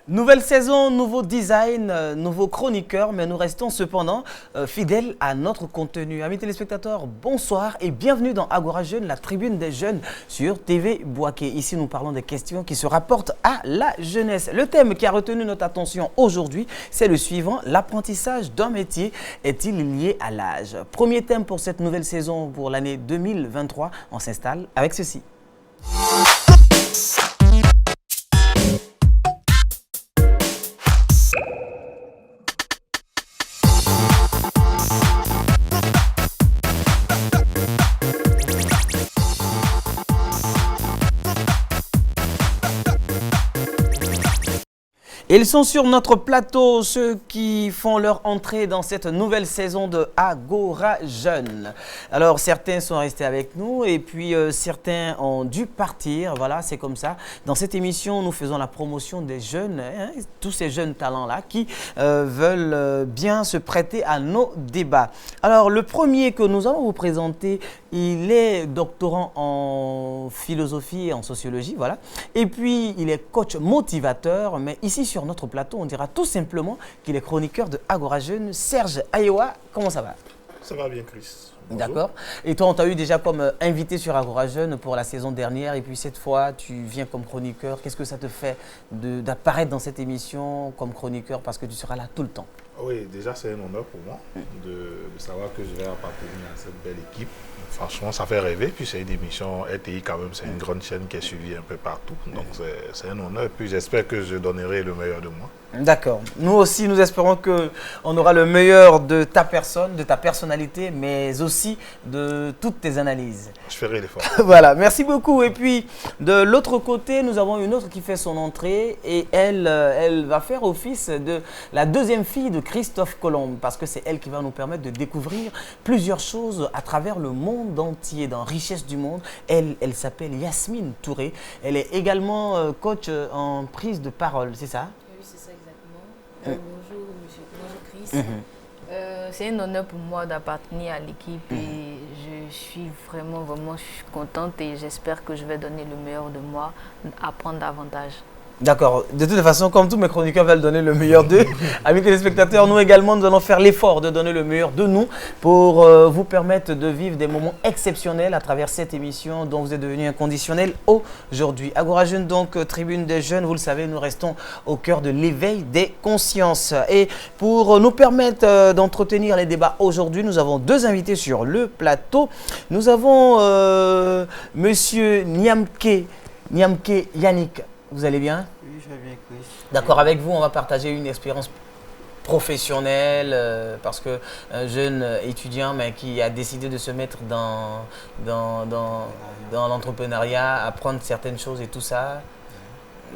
Nouvelle saison, nouveau design, nouveau chroniqueur, mais nous restons cependant fidèles à notre contenu. Amis téléspectateurs, bonsoir et bienvenue dans Agora Jeune, la tribune des jeunes sur TV Boaké. Ici, nous parlons des questions qui se rapportent à la jeunesse. Le thème qui a retenu notre attention aujourd'hui, c'est le suivant: l'apprentissage d'un métier est-il lié à l'âge? Premier thème pour cette nouvelle saison pour l'année 2023. On s'installe avec ceci. Ils sont sur notre plateau, ceux qui font leur entrée dans cette nouvelle saison de Agora Jeune. Alors, certains sont restés avec nous et puis certains ont dû partir. Voilà, c'est comme ça. Dans cette émission, nous faisons la promotion des jeunes, tous ces jeunes talents-là qui veulent bien se prêter à nos débats. Alors, le premier que nous allons vous présenter, il est doctorant en philosophie et en sociologie, voilà. Et puis, il est coach motivateur, mais ici sur notre plateau, on dira tout simplement qu'il est chroniqueur de Agora Jeune. Serge Ayewa, comment ça va? Ça va bien, Chris. D'accord. Et toi, on t'a eu déjà comme invité sur Agora Jeune pour la saison dernière. Et puis cette fois, tu viens comme chroniqueur. Qu'est-ce que ça te fait d'apparaître dans cette émission comme chroniqueur parce que tu seras là tout le temps? Oui, déjà, c'est un honneur pour moi de savoir que je vais appartenir à cette belle équipe. Franchement, ça fait rêver. Puis c'est une émission RTI quand même. C'est une grande chaîne qui est suivie un peu partout. Donc c'est un honneur. Et puis j'espère que je donnerai le meilleur de moi. D'accord. Nous aussi, nous espérons qu'on aura le meilleur de ta personne, de ta personnalité, mais aussi de toutes tes analyses. Je ferai l'effort. Voilà, merci beaucoup. Et puis, de l'autre côté, nous avons une autre qui fait son entrée et elle va faire office de la deuxième fille de Christophe Colomb parce que c'est elle qui va nous permettre de découvrir plusieurs choses à travers le monde entier, dans Richesse du Monde. Elle s'appelle Yasmine Touré. Elle est également coach en prise de parole, c'est ça? Oui, c'est ça exactement. Bonjour, monsieur. Bonjour, Chris. C'est un honneur pour moi d'appartenir à l'équipe et je suis vraiment contente et j'espère que je vais donner le meilleur de moi, apprendre davantage. D'accord. De toute façon, comme tous mes chroniqueurs veulent donner le meilleur d'eux, amis téléspectateurs, nous également, nous allons faire l'effort de donner le meilleur de nous pour vous permettre de vivre des moments exceptionnels à travers cette émission dont vous êtes devenu inconditionnel aujourd'hui. Agora Jeune, donc, tribune des jeunes, vous le savez, nous restons au cœur de l'éveil des consciences. Et pour nous permettre d'entretenir les débats aujourd'hui, nous avons deux invités sur le plateau. Nous avons monsieur Niamke Yannick. Vous allez bien? Oui, je vais bien, Chris. D'accord, avec vous, on va partager une expérience professionnelle parce qu'un jeune étudiant qui a décidé de se mettre dans l'entrepreneuriat, apprendre certaines choses et tout ça.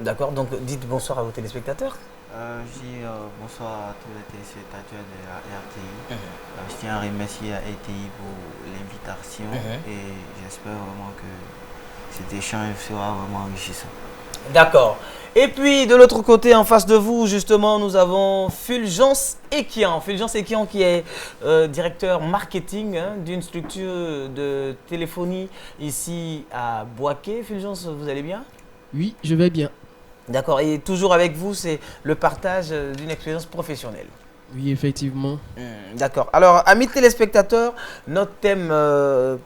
D'accord, donc dites bonsoir à vos téléspectateurs. Je dis bonsoir à tous les téléspectateurs de la RTI. Je tiens à remercier la RTI pour l'invitation et j'espère vraiment que cet échange sera vraiment enrichissant. D'accord. Et puis de l'autre côté, en face de vous, justement, nous avons Fulgence Ekian. Fulgence Ekian qui est directeur marketing d'une structure de téléphonie ici à Boaké. Fulgence, vous allez bien? Oui, je vais bien. D'accord. Et toujours avec vous, c'est le partage d'une expérience professionnelle. Oui, effectivement. D'accord. Alors, amis téléspectateurs, notre thème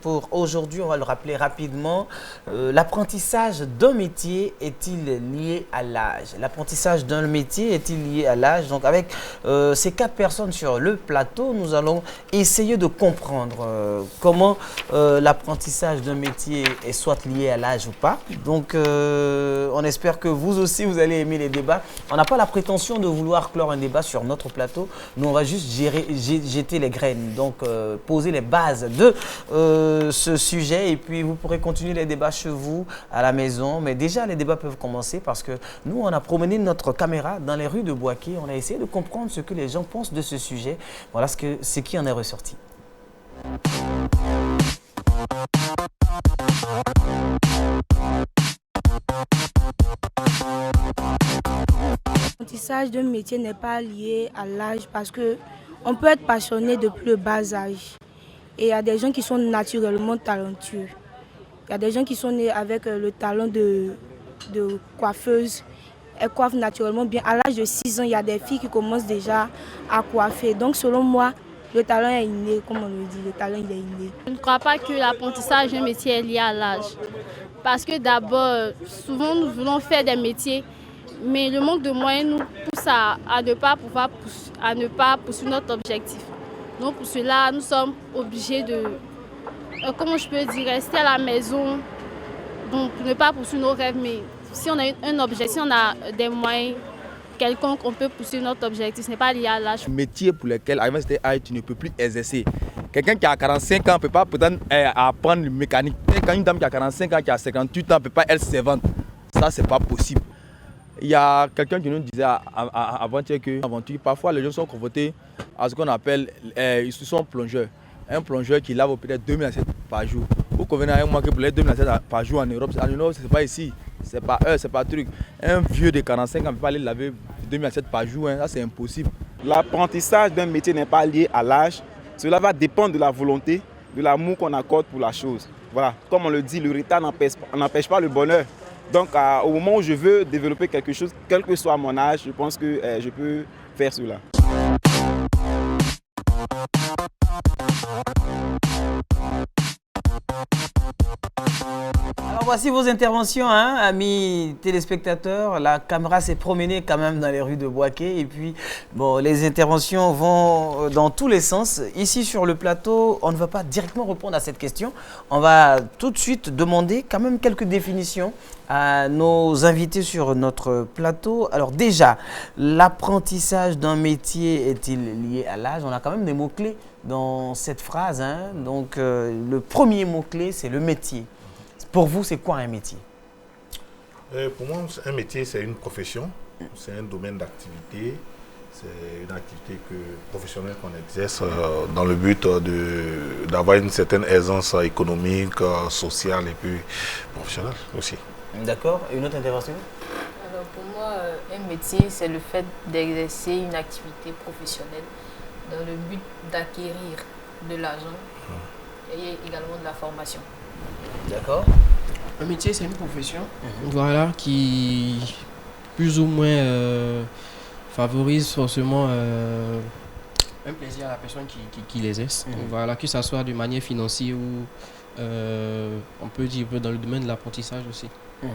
pour aujourd'hui, on va le rappeler rapidement. L'apprentissage d'un métier est-il lié à l'âge? L'apprentissage d'un métier est-il lié à l'âge? Donc, avec ces quatre personnes sur le plateau, nous allons essayer de comprendre comment l'apprentissage d'un métier est soit lié à l'âge ou pas. Donc, on espère que vous aussi, vous allez aimer les débats. On n'a pas la prétention de vouloir clore un débat sur notre plateau. Nous, on va juste jeter les graines, donc poser les bases de ce sujet et puis vous pourrez continuer les débats chez vous, à la maison. Mais déjà, les débats peuvent commencer parce que nous, on a promené notre caméra dans les rues de Boaké. On a essayé de comprendre ce que les gens pensent de ce sujet. Voilà ce qui en est ressorti. L'apprentissage d'un métier n'est pas lié à l'âge parce qu'on peut être passionné depuis le bas âge. Et il y a des gens qui sont naturellement talentueux. Il y a des gens qui sont nés avec le talent de coiffeuse. elles coiffent naturellement bien. À l'âge de 6 ans, il y a des filles qui commencent déjà à coiffer. Donc selon moi, le talent est inné, comme on le dit, le talent il est inné. Je ne crois pas que l'apprentissage d'un métier est lié à l'âge. Parce que d'abord, souvent nous voulons faire des métiers, mais le manque de moyens nous pousse à ne pas poursuivre notre objectif. Donc pour cela, nous sommes obligés de, comment je peux dire, rester à la maison, donc pour ne pas poursuivre nos rêves. Mais si on a un objectif, si on a des moyens quelconques, on peut poursuivre notre objectif. Ce n'est pas lié à l'âge. Métier pour lequel, à un certain âge, tu ne peux plus exercer. Quelqu'un qui a 45 ans ne peut pas peut-être apprendre le mécanique. Quand une dame qui a 45 ans, qui a 58 ans, ne peut pas être servante. Ça, ce n'est pas possible. Il y a quelqu'un qui nous disait avant-hier que parfois les gens sont confrontés à ce qu'on appelle, ils sont plongeurs. Un plongeur qui lave peut-être 2000 assiettes par jour. Vous convenez avec moi que pour les 2000 assiettes par jour en Europe, ce n'est pas ici. C'est pas eux, c'est pas truc. Un vieux de 45 ans ne peut pas aller laver 2000 assiettes par jour, hein. Ça c'est impossible. L'apprentissage d'un métier n'est pas lié à l'âge. Cela va dépendre de la volonté, de l'amour qu'on accorde pour la chose. Voilà, comme on le dit, le retard n'empêche pas le bonheur. Donc au moment où je veux développer quelque chose, quel que soit mon âge, je pense que je peux faire cela. Alors voici vos interventions, hein, amis téléspectateurs. La caméra s'est promenée quand même dans les rues de Bouaké et puis bon, les interventions vont dans tous les sens. Ici sur le plateau, on ne va pas directement répondre à cette question. On va tout de suite demander quand même quelques définitions à nos invités sur notre plateau. Alors déjà, l'apprentissage d'un métier est-il lié à l'âge? On a quand même des mots-clés dans cette phrase, hein. Donc le premier mot-clé, c'est le métier. Pour vous, c'est quoi un métier? Pour moi, un métier, c'est une profession, c'est un domaine d'activité, c'est une activité professionnelle qu'on exerce dans le but d'avoir une certaine aisance économique, sociale et puis professionnelle aussi. D'accord. Une autre intervention? Alors pour moi, un métier, c'est le fait d'exercer une activité professionnelle dans le but d'acquérir de l'argent et également de la formation. D'accord. Un métier, c'est une profession, voilà, qui plus ou moins favorise forcément un plaisir à la personne qui l'exerce. Voilà, que ce soit de manière financière ou on peut dire dans le domaine de l'apprentissage aussi. Pour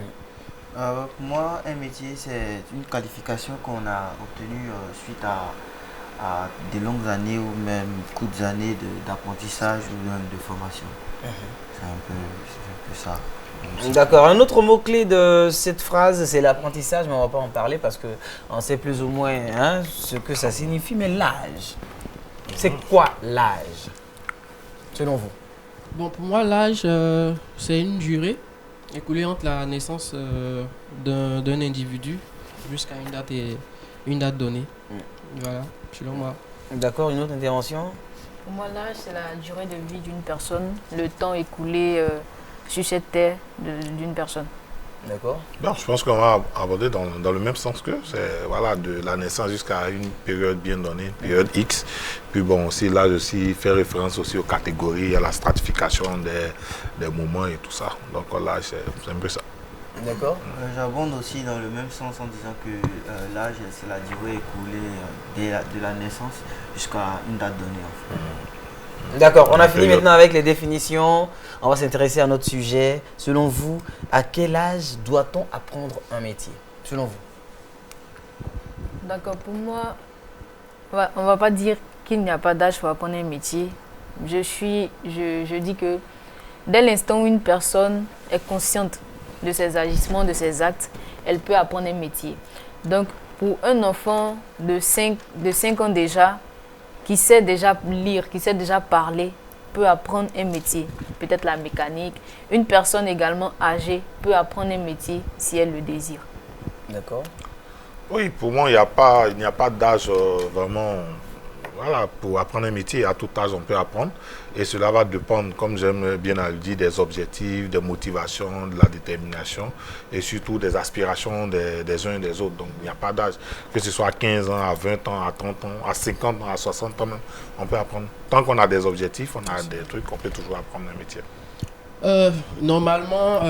moi, un métier, c'est une qualification qu'on a obtenue suite à de longues années ou même courtes années d'apprentissage ou même de formation. C'est un peu ça. D'accord. Un autre mot-clé de cette phrase, c'est l'apprentissage, mais on ne va pas en parler parce qu'on sait plus ou moins, hein, ce que ça signifie. Mais l'âge, c'est quoi l'âge, selon vous? Bon, pour moi, l'âge, c'est une durée écoulée entre la naissance d'un individu jusqu'à une date donnée. Voilà, selon moi. D'accord. Une autre intervention? Pour moi, l'âge, c'est la durée de vie d'une personne, le temps écoulé sur cette terre d'une personne. D'accord. Bon, je pense qu'on va aborder dans le même sens que c'est voilà, de la naissance jusqu'à une période bien donnée, une période X. Puis bon, aussi l'âge aussi fait référence aussi aux catégories, à la stratification des moments et tout ça. Donc l'âge, c'est un peu ça. D'accord. J'abonde aussi dans le même sens en disant que l'âge, c'est la durée écoulée de la naissance jusqu'à une date donnée. En fait. D'accord, on a fini maintenant avec les définitions. On va s'intéresser à notre sujet. Selon vous, à quel âge doit-on apprendre un métier? Selon vous? D'accord, pour moi, on ne va pas dire qu'il n'y a pas d'âge pour apprendre un métier. Je dis que dès l'instant où une personne est consciente de ses agissements, de ses actes, elle peut apprendre un métier. Donc, pour un enfant de 5 ans déjà, qui sait déjà lire, qui sait déjà parler, peut apprendre un métier, peut-être la mécanique. Une personne également âgée peut apprendre un métier si elle le désire. D'accord. Oui, pour moi, il n'y a pas d'âge vraiment. Voilà, pour apprendre un métier, à tout âge, on peut apprendre. Et cela va dépendre, comme j'aime bien le dire, des objectifs, des motivations, de la détermination et surtout des aspirations des uns et des autres. Donc, il n'y a pas d'âge. Que ce soit à 15 ans, à 20 ans, à 30 ans, à 50 ans, à 60 ans même, on peut apprendre. Tant qu'on a des objectifs, on a des trucs, on peut toujours apprendre un métier. Normalement,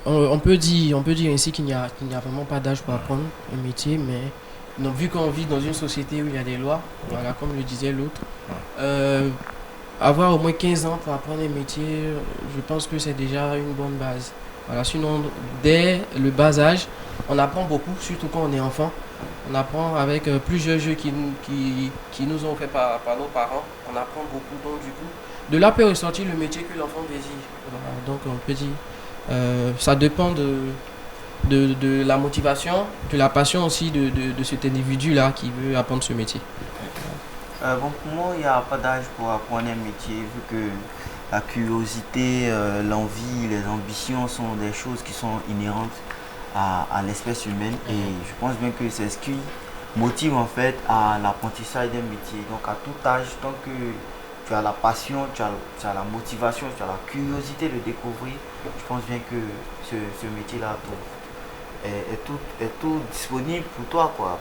on peut dire ainsi qu'il n'y a vraiment pas d'âge pour apprendre un métier, mais donc, vu qu'on vit dans une société où il y a des lois, voilà, comme le disait l'autre, avoir au moins 15 ans pour apprendre un métier, je pense que c'est déjà une bonne base. Voilà, sinon, dès le bas âge, on apprend beaucoup, surtout quand on est enfant. On apprend avec plusieurs jeux qui nous ont fait par nos parents. On apprend beaucoup, donc du coup, de là peut ressortir le métier que l'enfant désire. Voilà, donc on peut dire, ça dépend de la motivation, de la passion aussi de cet individu-là qui veut apprendre ce métier. Bon, pour moi, il n'y a pas d'âge pour apprendre un métier, vu que la curiosité, l'envie, les ambitions sont des choses qui sont inhérentes à l'espèce humaine. Et je pense bien que c'est ce qui motive en fait à l'apprentissage d'un métier. Donc à tout âge, tant que tu as la passion, tu as la motivation, tu as la curiosité de découvrir, je pense bien que ce métier-là est tout disponible pour toi, quoi,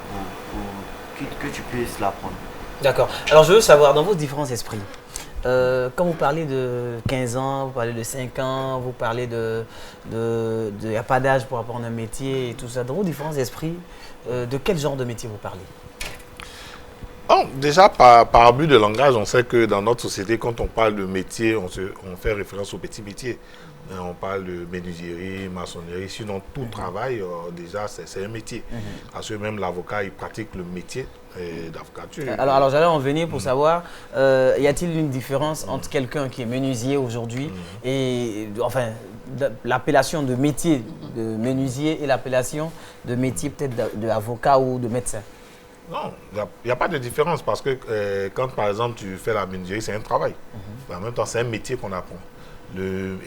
pour que tu puisses l'apprendre. D'accord. Alors je veux savoir, dans vos différents esprits, quand vous parlez de 15 ans, vous parlez de 5 ans, vous parlez de y a pas d'âge pour apprendre un métier et tout ça, dans vos différents esprits, de quel genre de métier vous parlez? Bon, déjà, par abus de langage, on sait que dans notre société, quand on parle de métier, on fait référence aux petits métiers. On parle de menuiserie, maçonnerie, sinon tout travail, déjà, c'est un métier. Parce que même l'avocat, il pratique le métier d'avocature. Alors j'allais en venir pour savoir, y a-t-il une différence entre quelqu'un qui est menuisier aujourd'hui et, enfin, l'appellation de métier de menuisier et l'appellation de métier peut-être d'avocat ou de médecin? Non, il n'y a pas de différence parce que quand par exemple tu fais la menuiserie, c'est un travail. En même temps, c'est un métier qu'on apprend.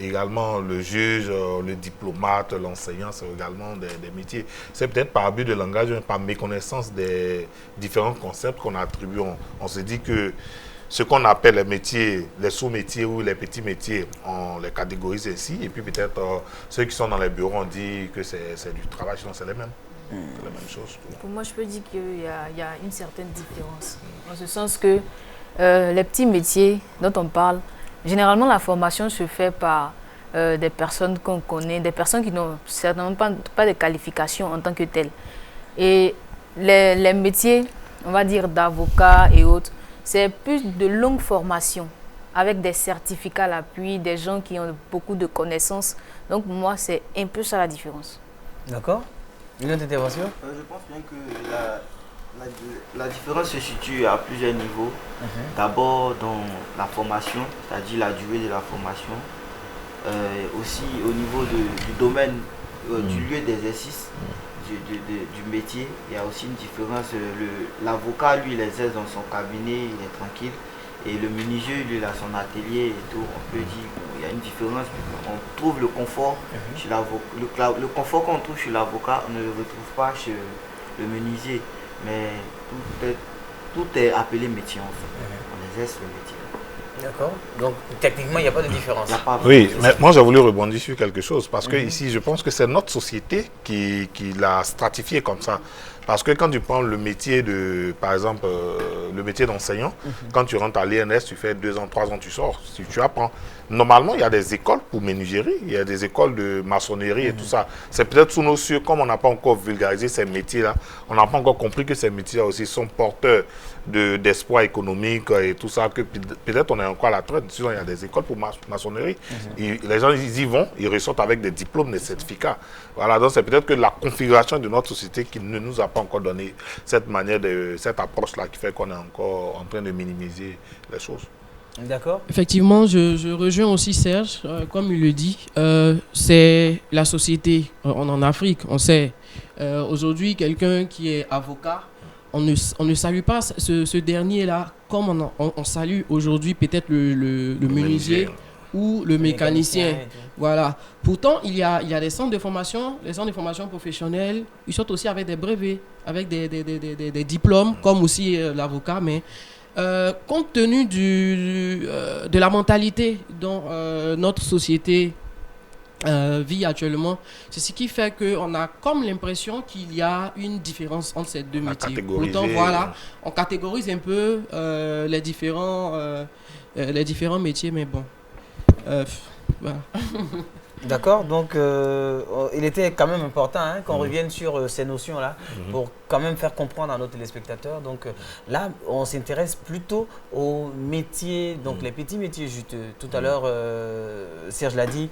Également le juge, le diplomate, l'enseignant, c'est également des métiers. C'est peut-être par abus de langage, par méconnaissance des différents concepts qu'on attribue. On se dit que ce qu'on appelle les métiers, les sous-métiers ou les petits métiers, on les catégorise ainsi. Et puis peut-être ceux qui sont dans les bureaux, on dit que c'est du travail, sinon c'est les mêmes. C'est la même chose. Pour moi, je peux dire qu'il y a une certaine différence. En ce sens que les petits métiers dont on parle, généralement la formation se fait par des personnes qu'on connaît, des personnes qui n'ont certainement pas de qualifications en tant que telles. Et les métiers, on va dire d'avocat et autres, c'est plus de longue formation avec des certificats à l'appui, des gens qui ont beaucoup de connaissances. Donc pour moi, c'est un peu ça la différence. D'accord. Une autre intervention? Je pense bien que la différence se situe à plusieurs niveaux. D'abord dans la formation, c'est-à-dire la durée de la formation. Aussi au niveau du domaine, du lieu d'exercice, du métier. Il y a aussi une différence. L'avocat, lui, il exerce dans son cabinet, il est tranquille. Et le menuisier, lui, il a son atelier et tout. On peut dire qu'il y a une différence. On trouve le confort chez l'avocat. Le confort qu'on trouve chez l'avocat, on ne le retrouve pas chez le menuisier. Mais tout est appelé métier en fait. On exerce le métier. D'accord. Donc techniquement, il n'y a pas de différence. Oui, mais moi j'ai voulu rebondir sur quelque chose parce que ici, je pense que c'est notre société qui l'a stratifié comme ça. Parce que quand tu prends le métier de, par exemple, le métier d'enseignant, quand tu rentres à l'INS, tu fais 2 ans, 3 ans, tu sors, tu apprends. Normalement, il y a des écoles pour menuiserie, il y a des écoles de maçonnerie et tout ça. C'est peut-être sous nos cieux, comme on n'a pas encore vulgarisé ces métiers-là, on n'a pas encore compris que ces métiers-là aussi sont porteurs d'espoir économique et tout ça, que peut-être on est encore à la traite. Sinon, il y a des écoles pour maçonnerie. Et les gens, ils y vont, ils ressortent avec des diplômes, des certificats. Voilà, donc c'est peut-être que la configuration de notre société qui ne nous a pas encore donné cette manière, cette approche-là qui fait qu'on est encore en train de minimiser les choses. D'accord. Effectivement, je rejoins aussi Serge, comme il le dit, c'est la société. On en Afrique, on sait. Aujourd'hui, quelqu'un qui est avocat, on ne salue pas ce dernier-là comme on salue aujourd'hui peut-être le menuisier ou le mécanicien. Voilà. Pourtant, il y a des centres de formation, les centres de formation professionnels, ils sortent aussi avec des brevets, avec des diplômes, comme aussi l'avocat, mais compte tenu de la mentalité dont notre société vit actuellement, c'est ce qui fait qu'on a comme l'impression qu'il y a une différence entre ces deux métiers. Pourtant, voilà, on catégorise un peu les différents métiers, mais bon, voilà. D'accord, donc il était quand même important qu'on revienne sur ces notions-là pour quand même faire comprendre à nos téléspectateurs. Donc là, on s'intéresse plutôt aux métiers, donc les petits métiers juteux. Tout à l'heure, Serge l'a dit,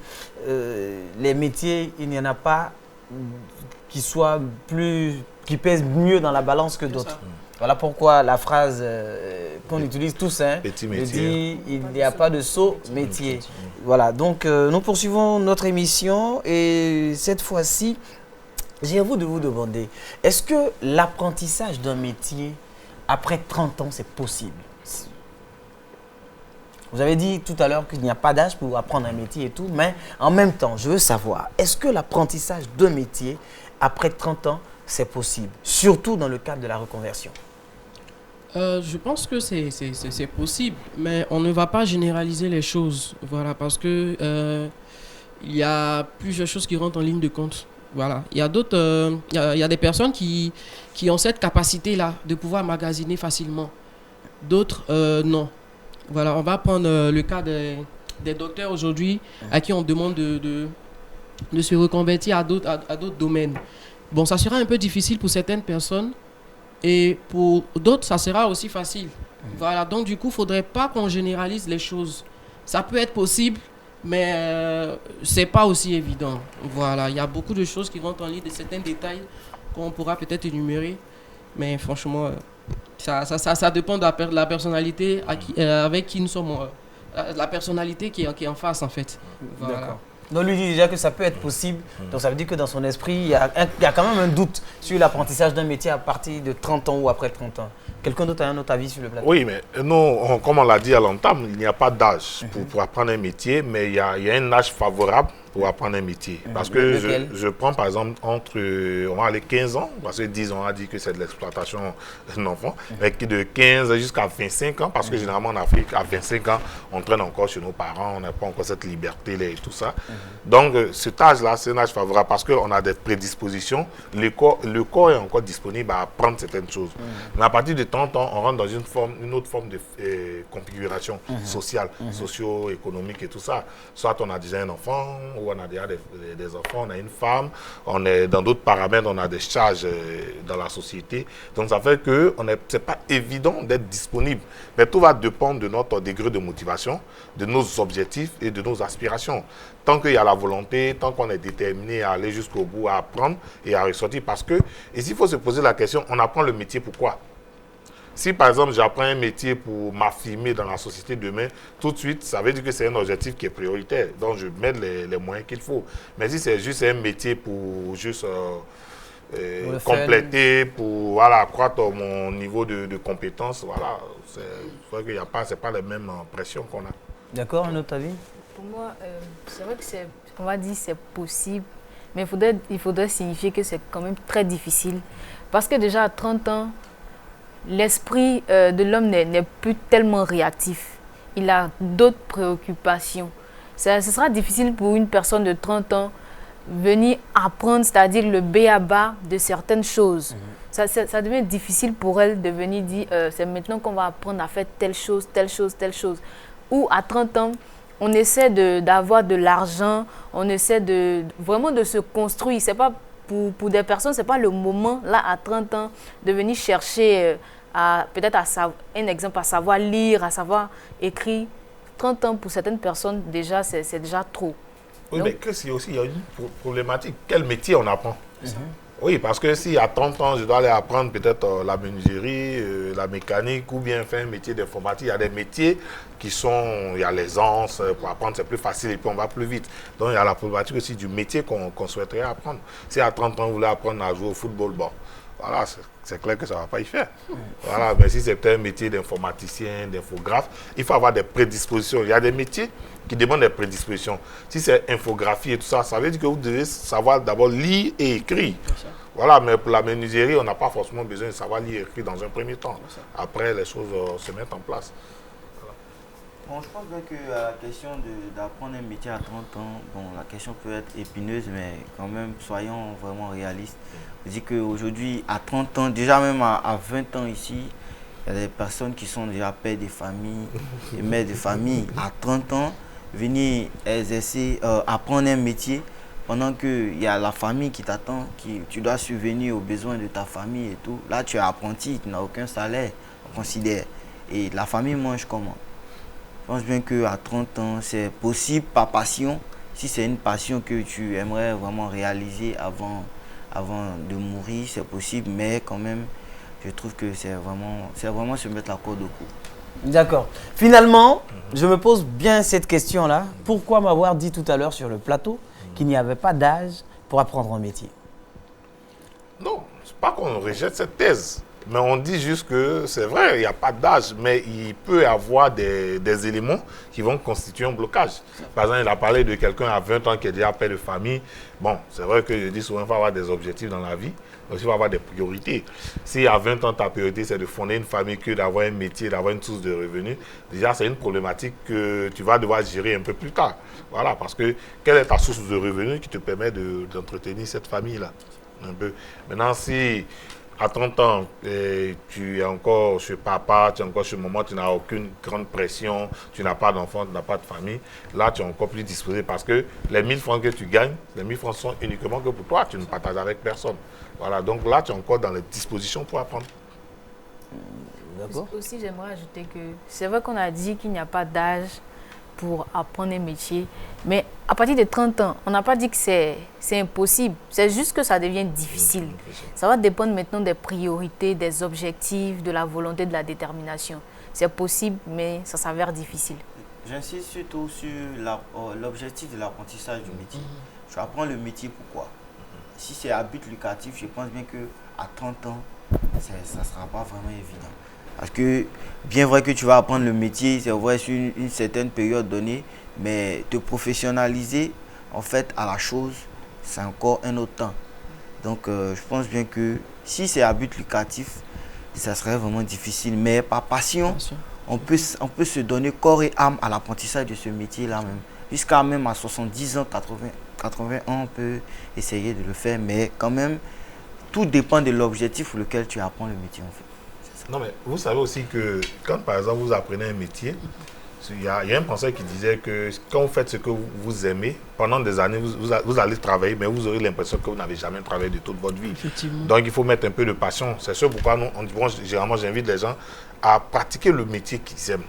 les métiers, il n'y en a pas qui pèsent mieux dans la balance que d'autres. Voilà pourquoi la phrase qu'on utilise tous, dit il n'y a pas de sot métier. Voilà, donc nous poursuivons notre émission et cette fois-ci, j'ai envie de vous demander, est-ce que l'apprentissage d'un métier après 30 ans, c'est possible? Vous avez dit tout à l'heure qu'il n'y a pas d'âge pour apprendre un métier et tout, mais en même temps, je veux savoir, est-ce que l'apprentissage d'un métier après 30 ans, c'est possible, surtout dans le cadre de la reconversion? Je pense que c'est possible, mais on ne va pas généraliser les choses, voilà, parce que il y a plusieurs choses qui rentrent en ligne de compte. Voilà, il y a d'autres, il y a des personnes qui ont cette capacité-là de pouvoir magasiner facilement. D'autres, non. Voilà, on va prendre le cas des docteurs aujourd'hui à qui on demande de se reconvertir à d'autres domaines. Bon, ça sera un peu difficile pour certaines personnes. Et pour d'autres, ça sera aussi facile. Voilà, donc du coup, il ne faudrait pas qu'on généralise les choses. Ça peut être possible, mais ce n'est pas aussi évident. Voilà, il y a beaucoup de choses qui rentrent en ligne, de certains détails qu'on pourra peut-être énumérer. Mais franchement, ça dépend de la personnalité avec qui nous sommes. La personnalité qui est en face, en fait. Voilà. D'accord. Donc lui dit déjà que ça peut être possible, donc ça veut dire que dans son esprit, il y a quand même un doute sur l'apprentissage d'un métier à partir de 30 ans ou après 30 ans. Quelqu'un d'autre a un autre avis sur le plateau? Oui, mais nous, comme on l'a dit à l'entame, il n'y a pas d'âge pour apprendre un métier, mais il y a un âge favorable pour apprendre un métier. Parce que je prends par exemple on va aller 15 ans, parce que 10 ans, on a dit que c'est de l'exploitation d'un enfant, mais de 15 jusqu'à 25 ans, parce que généralement en Afrique, à 25 ans, on traîne encore chez nos parents, on n'a pas encore cette liberté-là et tout ça. Donc cet âge-là, c'est un âge favorable parce qu'on a des prédispositions, le corps est encore disponible à apprendre certaines choses. Mais à partir de 30 ans, on rentre dans une autre forme de configuration sociale, socio-économique et tout ça. Soit on a déjà un enfant, ou on a déjà des enfants, on a une femme, on est dans d'autres paramètres, on a des charges dans la société. Donc ça fait que ce n'est pas évident d'être disponible. Mais tout va dépendre de notre degré de motivation, de nos objectifs et de nos aspirations. Tant qu'il y a la volonté, tant qu'on est déterminé à aller jusqu'au bout, à apprendre et à ressortir. Parce que, ici, il faut se poser la question, on apprend le métier pourquoi? Si par exemple j'apprends un métier pour m'affirmer dans la société demain, tout de suite, ça veut dire que c'est un objectif qui est prioritaire. Donc je mets les moyens qu'il faut. Mais si c'est juste un métier pour juste compléter, pour accroître mon niveau de compétence, voilà, c'est pas les mêmes pressions qu'on a. D'accord, un autre avis? Pour moi, c'est vrai que on va dire c'est possible, mais il faudrait signifier que c'est quand même très difficile. Parce que déjà à 30 ans, l'esprit de l'homme n'est plus tellement réactif. Il a d'autres préoccupations. Ce sera difficile pour une personne de 30 ans venir apprendre, c'est-à-dire le b.a.-ba de certaines choses. Ça devient difficile pour elle de venir dire c'est maintenant qu'on va apprendre à faire telle chose, telle chose, telle chose. Ou à 30 ans, on essaie d'avoir de l'argent, on essaie vraiment de se construire. C'est pas pour des personnes, ce n'est pas le moment, là, à 30 ans, de venir chercher, peut-être un exemple, à savoir lire, à savoir écrire. 30 ans, pour certaines personnes, déjà, c'est déjà trop. Oui, donc, mais que si aussi, il y a une problématique. Quel métier on apprend? Mm-hmm. Oui, parce que si à 30 ans, je dois aller apprendre peut-être la menuiserie, la mécanique ou bien faire un métier d'informatique, il y a des métiers qui sont, il y a l'aisance, pour apprendre c'est plus facile et puis on va plus vite. Donc il y a la problématique aussi du métier qu'on souhaiterait apprendre. Si à 30 ans, vous voulez apprendre à jouer au football, bon, voilà, c'est clair que ça ne va pas y faire. Voilà, mais si c'est un métier d'informaticien, d'infographe, il faut avoir des prédispositions. Il y a des métiers qui demandent des prédispositions. Si c'est infographie et tout ça, ça veut dire que vous devez savoir d'abord lire et écrire. Voilà, mais pour la menuiserie, on n'a pas forcément besoin de savoir lire et écrire dans un premier temps. Après, les choses se mettent en place. Bon, je pense que la question d'apprendre un métier à 30 ans, bon, la question peut être épineuse, mais quand même, soyons vraiment réalistes. Je dis qu'aujourd'hui, à 30 ans, déjà même à 20 ans ici, il y a des personnes qui sont déjà pères de famille et mères de famille à 30 ans. venir exercer, apprendre un métier pendant qu'il y a la famille qui t'attend, tu dois subvenir aux besoins de ta famille et tout. Là, tu es apprenti, tu n'as aucun salaire, on considère. Et la famille mange comment? Je pense bien qu'à 30 ans, c'est possible par passion. Si c'est une passion que tu aimerais vraiment réaliser avant de mourir, c'est possible. Mais quand même, je trouve que c'est vraiment se mettre la corde au cou. D'accord. Finalement, je me pose bien cette question-là. Pourquoi m'avoir dit tout à l'heure sur le plateau qu'il n'y avait pas d'âge pour apprendre un métier? Non, c'est pas qu'on rejette cette thèse. Mais on dit juste que c'est vrai, il n'y a pas d'âge, mais il peut y avoir des éléments qui vont constituer un blocage. Par exemple, il a parlé de quelqu'un à 20 ans qui est déjà père de famille. Bon, c'est vrai que je dis souvent qu'il faut avoir des objectifs dans la vie, mais aussi il faut avoir des priorités. Si à 20 ans, ta priorité, c'est de fonder une famille que d'avoir un métier, d'avoir une source de revenus, déjà, c'est une problématique que tu vas devoir gérer un peu plus tard. Voilà, parce que quelle est ta source de revenus qui te permet d'entretenir cette famille-là? Un peu. Maintenant, si à 30 ans, tu es encore chez papa, tu es encore chez maman, tu n'as aucune grande pression, tu n'as pas d'enfant, tu n'as pas de famille. Là, tu es encore plus disposé parce que les 1000 francs que tu gagnes, les 1000 francs sont uniquement que pour toi, tu ne partages avec personne. Voilà, donc là, tu es encore dans les dispositions pour apprendre. D'accord. Aussi, j'aimerais ajouter que c'est vrai qu'on a dit qu'il n'y a pas d'âge pour apprendre un métier, mais à partir de 30 ans, on n'a pas dit que c'est impossible, c'est juste que ça devient difficile. Ça va dépendre maintenant des priorités, des objectifs, de la volonté, de la détermination. C'est possible, mais ça s'avère difficile. J'insiste surtout sur l'objectif de l'apprentissage du métier. Tu apprends le métier pourquoi? Si c'est à but lucratif, je pense bien qu'à 30 ans, ça ne sera pas vraiment évident. Parce que, bien vrai que tu vas apprendre le métier, c'est vrai sur une certaine période donnée, mais te professionnaliser, en fait, à la chose, c'est encore un autre temps. Donc, je pense bien que si c'est à but lucratif, ça serait vraiment difficile. Mais par passion, on peut se donner corps et âme à l'apprentissage de ce métier-là même. Jusqu'à même à 70 ans, 80 ans, on peut essayer de le faire. Mais quand même, tout dépend de l'objectif pour lequel tu apprends le métier, en fait. Non, mais vous savez aussi que quand, par exemple, vous apprenez un métier, il y a un penseur qui disait que quand vous faites ce que vous aimez, pendant des années, vous allez travailler, mais vous aurez l'impression que vous n'avez jamais travaillé de toute votre vie. Donc, il faut mettre un peu de passion. C'est sûr pourquoi généralement, j'invite les gens à pratiquer le métier qu'ils aiment.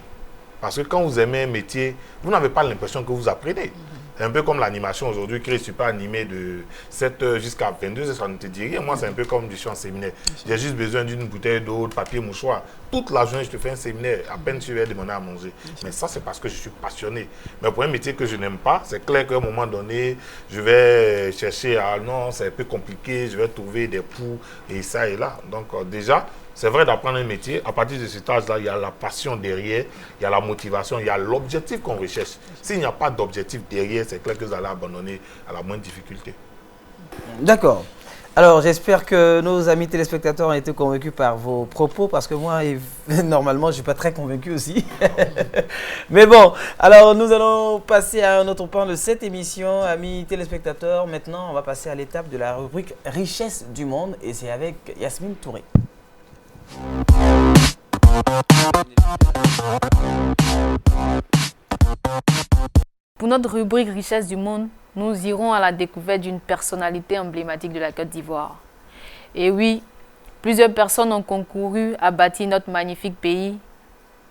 Parce que quand vous aimez un métier, vous n'avez pas l'impression que vous apprenez. C'est un peu comme l'animation aujourd'hui. Chris, tu peux animer de 7h jusqu'à 22h, ça ne te dit rien. Moi, c'est un peu comme je suis en séminaire. J'ai juste besoin d'une bouteille d'eau, de papier, mouchoir. Toute la journée, je te fais un séminaire. À peine tu vas demander à manger. Mais ça, c'est parce que je suis passionné. Mais pour un métier que je n'aime pas, c'est clair qu'à un moment donné, je vais chercher à non, c'est un peu compliqué, je vais trouver des poux et ça et là. Donc, déjà, c'est vrai d'apprendre un métier. À partir de cet âge-là, il y a la passion derrière, il y a la motivation, il y a l'objectif qu'on recherche. S'il n'y a pas d'objectif derrière, c'est clair que vous allez abandonner à la moindre difficulté. D'accord. Alors, j'espère que nos amis téléspectateurs ont été convaincus par vos propos, parce que moi, normalement, je ne suis pas très convaincu aussi. Mais bon, alors nous allons passer à un autre point de cette émission, amis téléspectateurs. Maintenant, on va passer à l'étape de la rubrique Richesse du monde, et c'est avec Yasmine Touré. Pour notre rubrique Richesse du monde, nous irons à la découverte d'une personnalité emblématique de la Côte d'Ivoire. Et oui, plusieurs personnes ont concouru à bâtir notre magnifique pays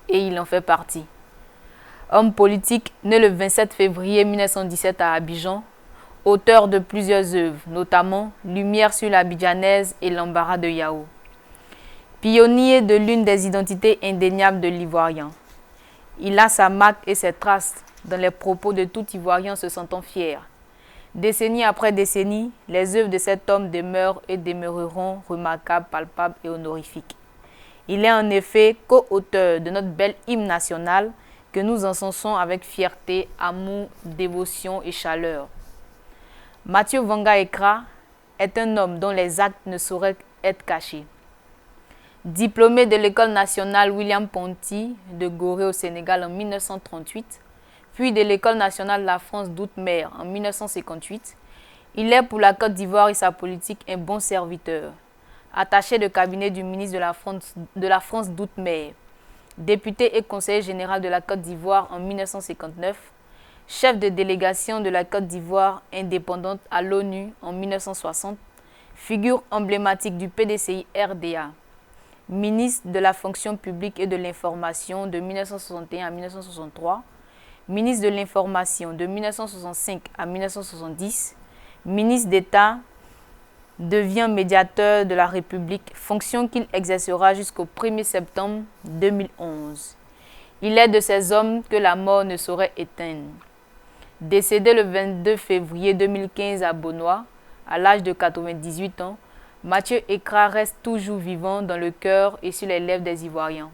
et il en fait partie. Homme politique, né le 27 février 1917 à Abidjan, auteur de plusieurs œuvres, notamment Lumière sur l'Abidjanaise et L'embarras de Yao. Pionnier de l'une des identités indéniables de l'Ivoirien. Il a sa marque et ses traces dans les propos de tout Ivoirien se sentant fier. Décennie après décennie, les œuvres de cet homme demeurent et demeureront remarquables, palpables et honorifiques. Il est en effet co-auteur de notre bel hymne national que nous encensons avec fierté, amour, dévotion et chaleur. Mathieu Vanga Ekra est un homme dont les actes ne sauraient être cachés. Diplômé de l'école nationale William Ponty de Gorée au Sénégal en 1938, puis de l'école nationale de la France d'Outre-mer en 1958, il est pour la Côte d'Ivoire et sa politique un bon serviteur. Attaché de cabinet du ministre de la France d'Outre-mer, député et conseiller général de la Côte d'Ivoire en 1959, chef de délégation de la Côte d'Ivoire indépendante à l'ONU en 1960, figure emblématique du PDCI RDA, ministre de la fonction publique et de l'information de 1961 à 1963, ministre de l'information de 1965 à 1970, ministre d'État, devient médiateur de la République, fonction qu'il exercera jusqu'au 1er septembre 2011. Il est de ces hommes que la mort ne saurait éteindre. Décédé le 22 février 2015 à Beaunois, à l'âge de 98 ans, Mathieu Ekra reste toujours vivant dans le cœur et sur les lèvres des Ivoiriens.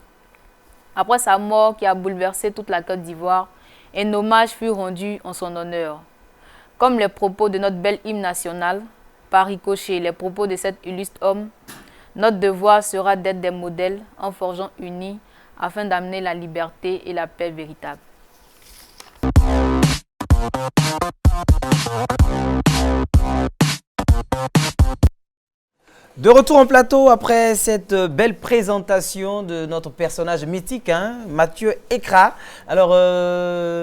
Après sa mort qui a bouleversé toute la Côte d'Ivoire, un hommage fut rendu en son honneur. Comme les propos de notre bel hymne national, par ricochet les propos de cet illustre homme, notre devoir sera d'être des modèles en forgeant unis afin d'amener la liberté et la paix véritable. De retour en plateau après cette belle présentation de notre personnage mythique, hein, Mathieu Ekra. Alors,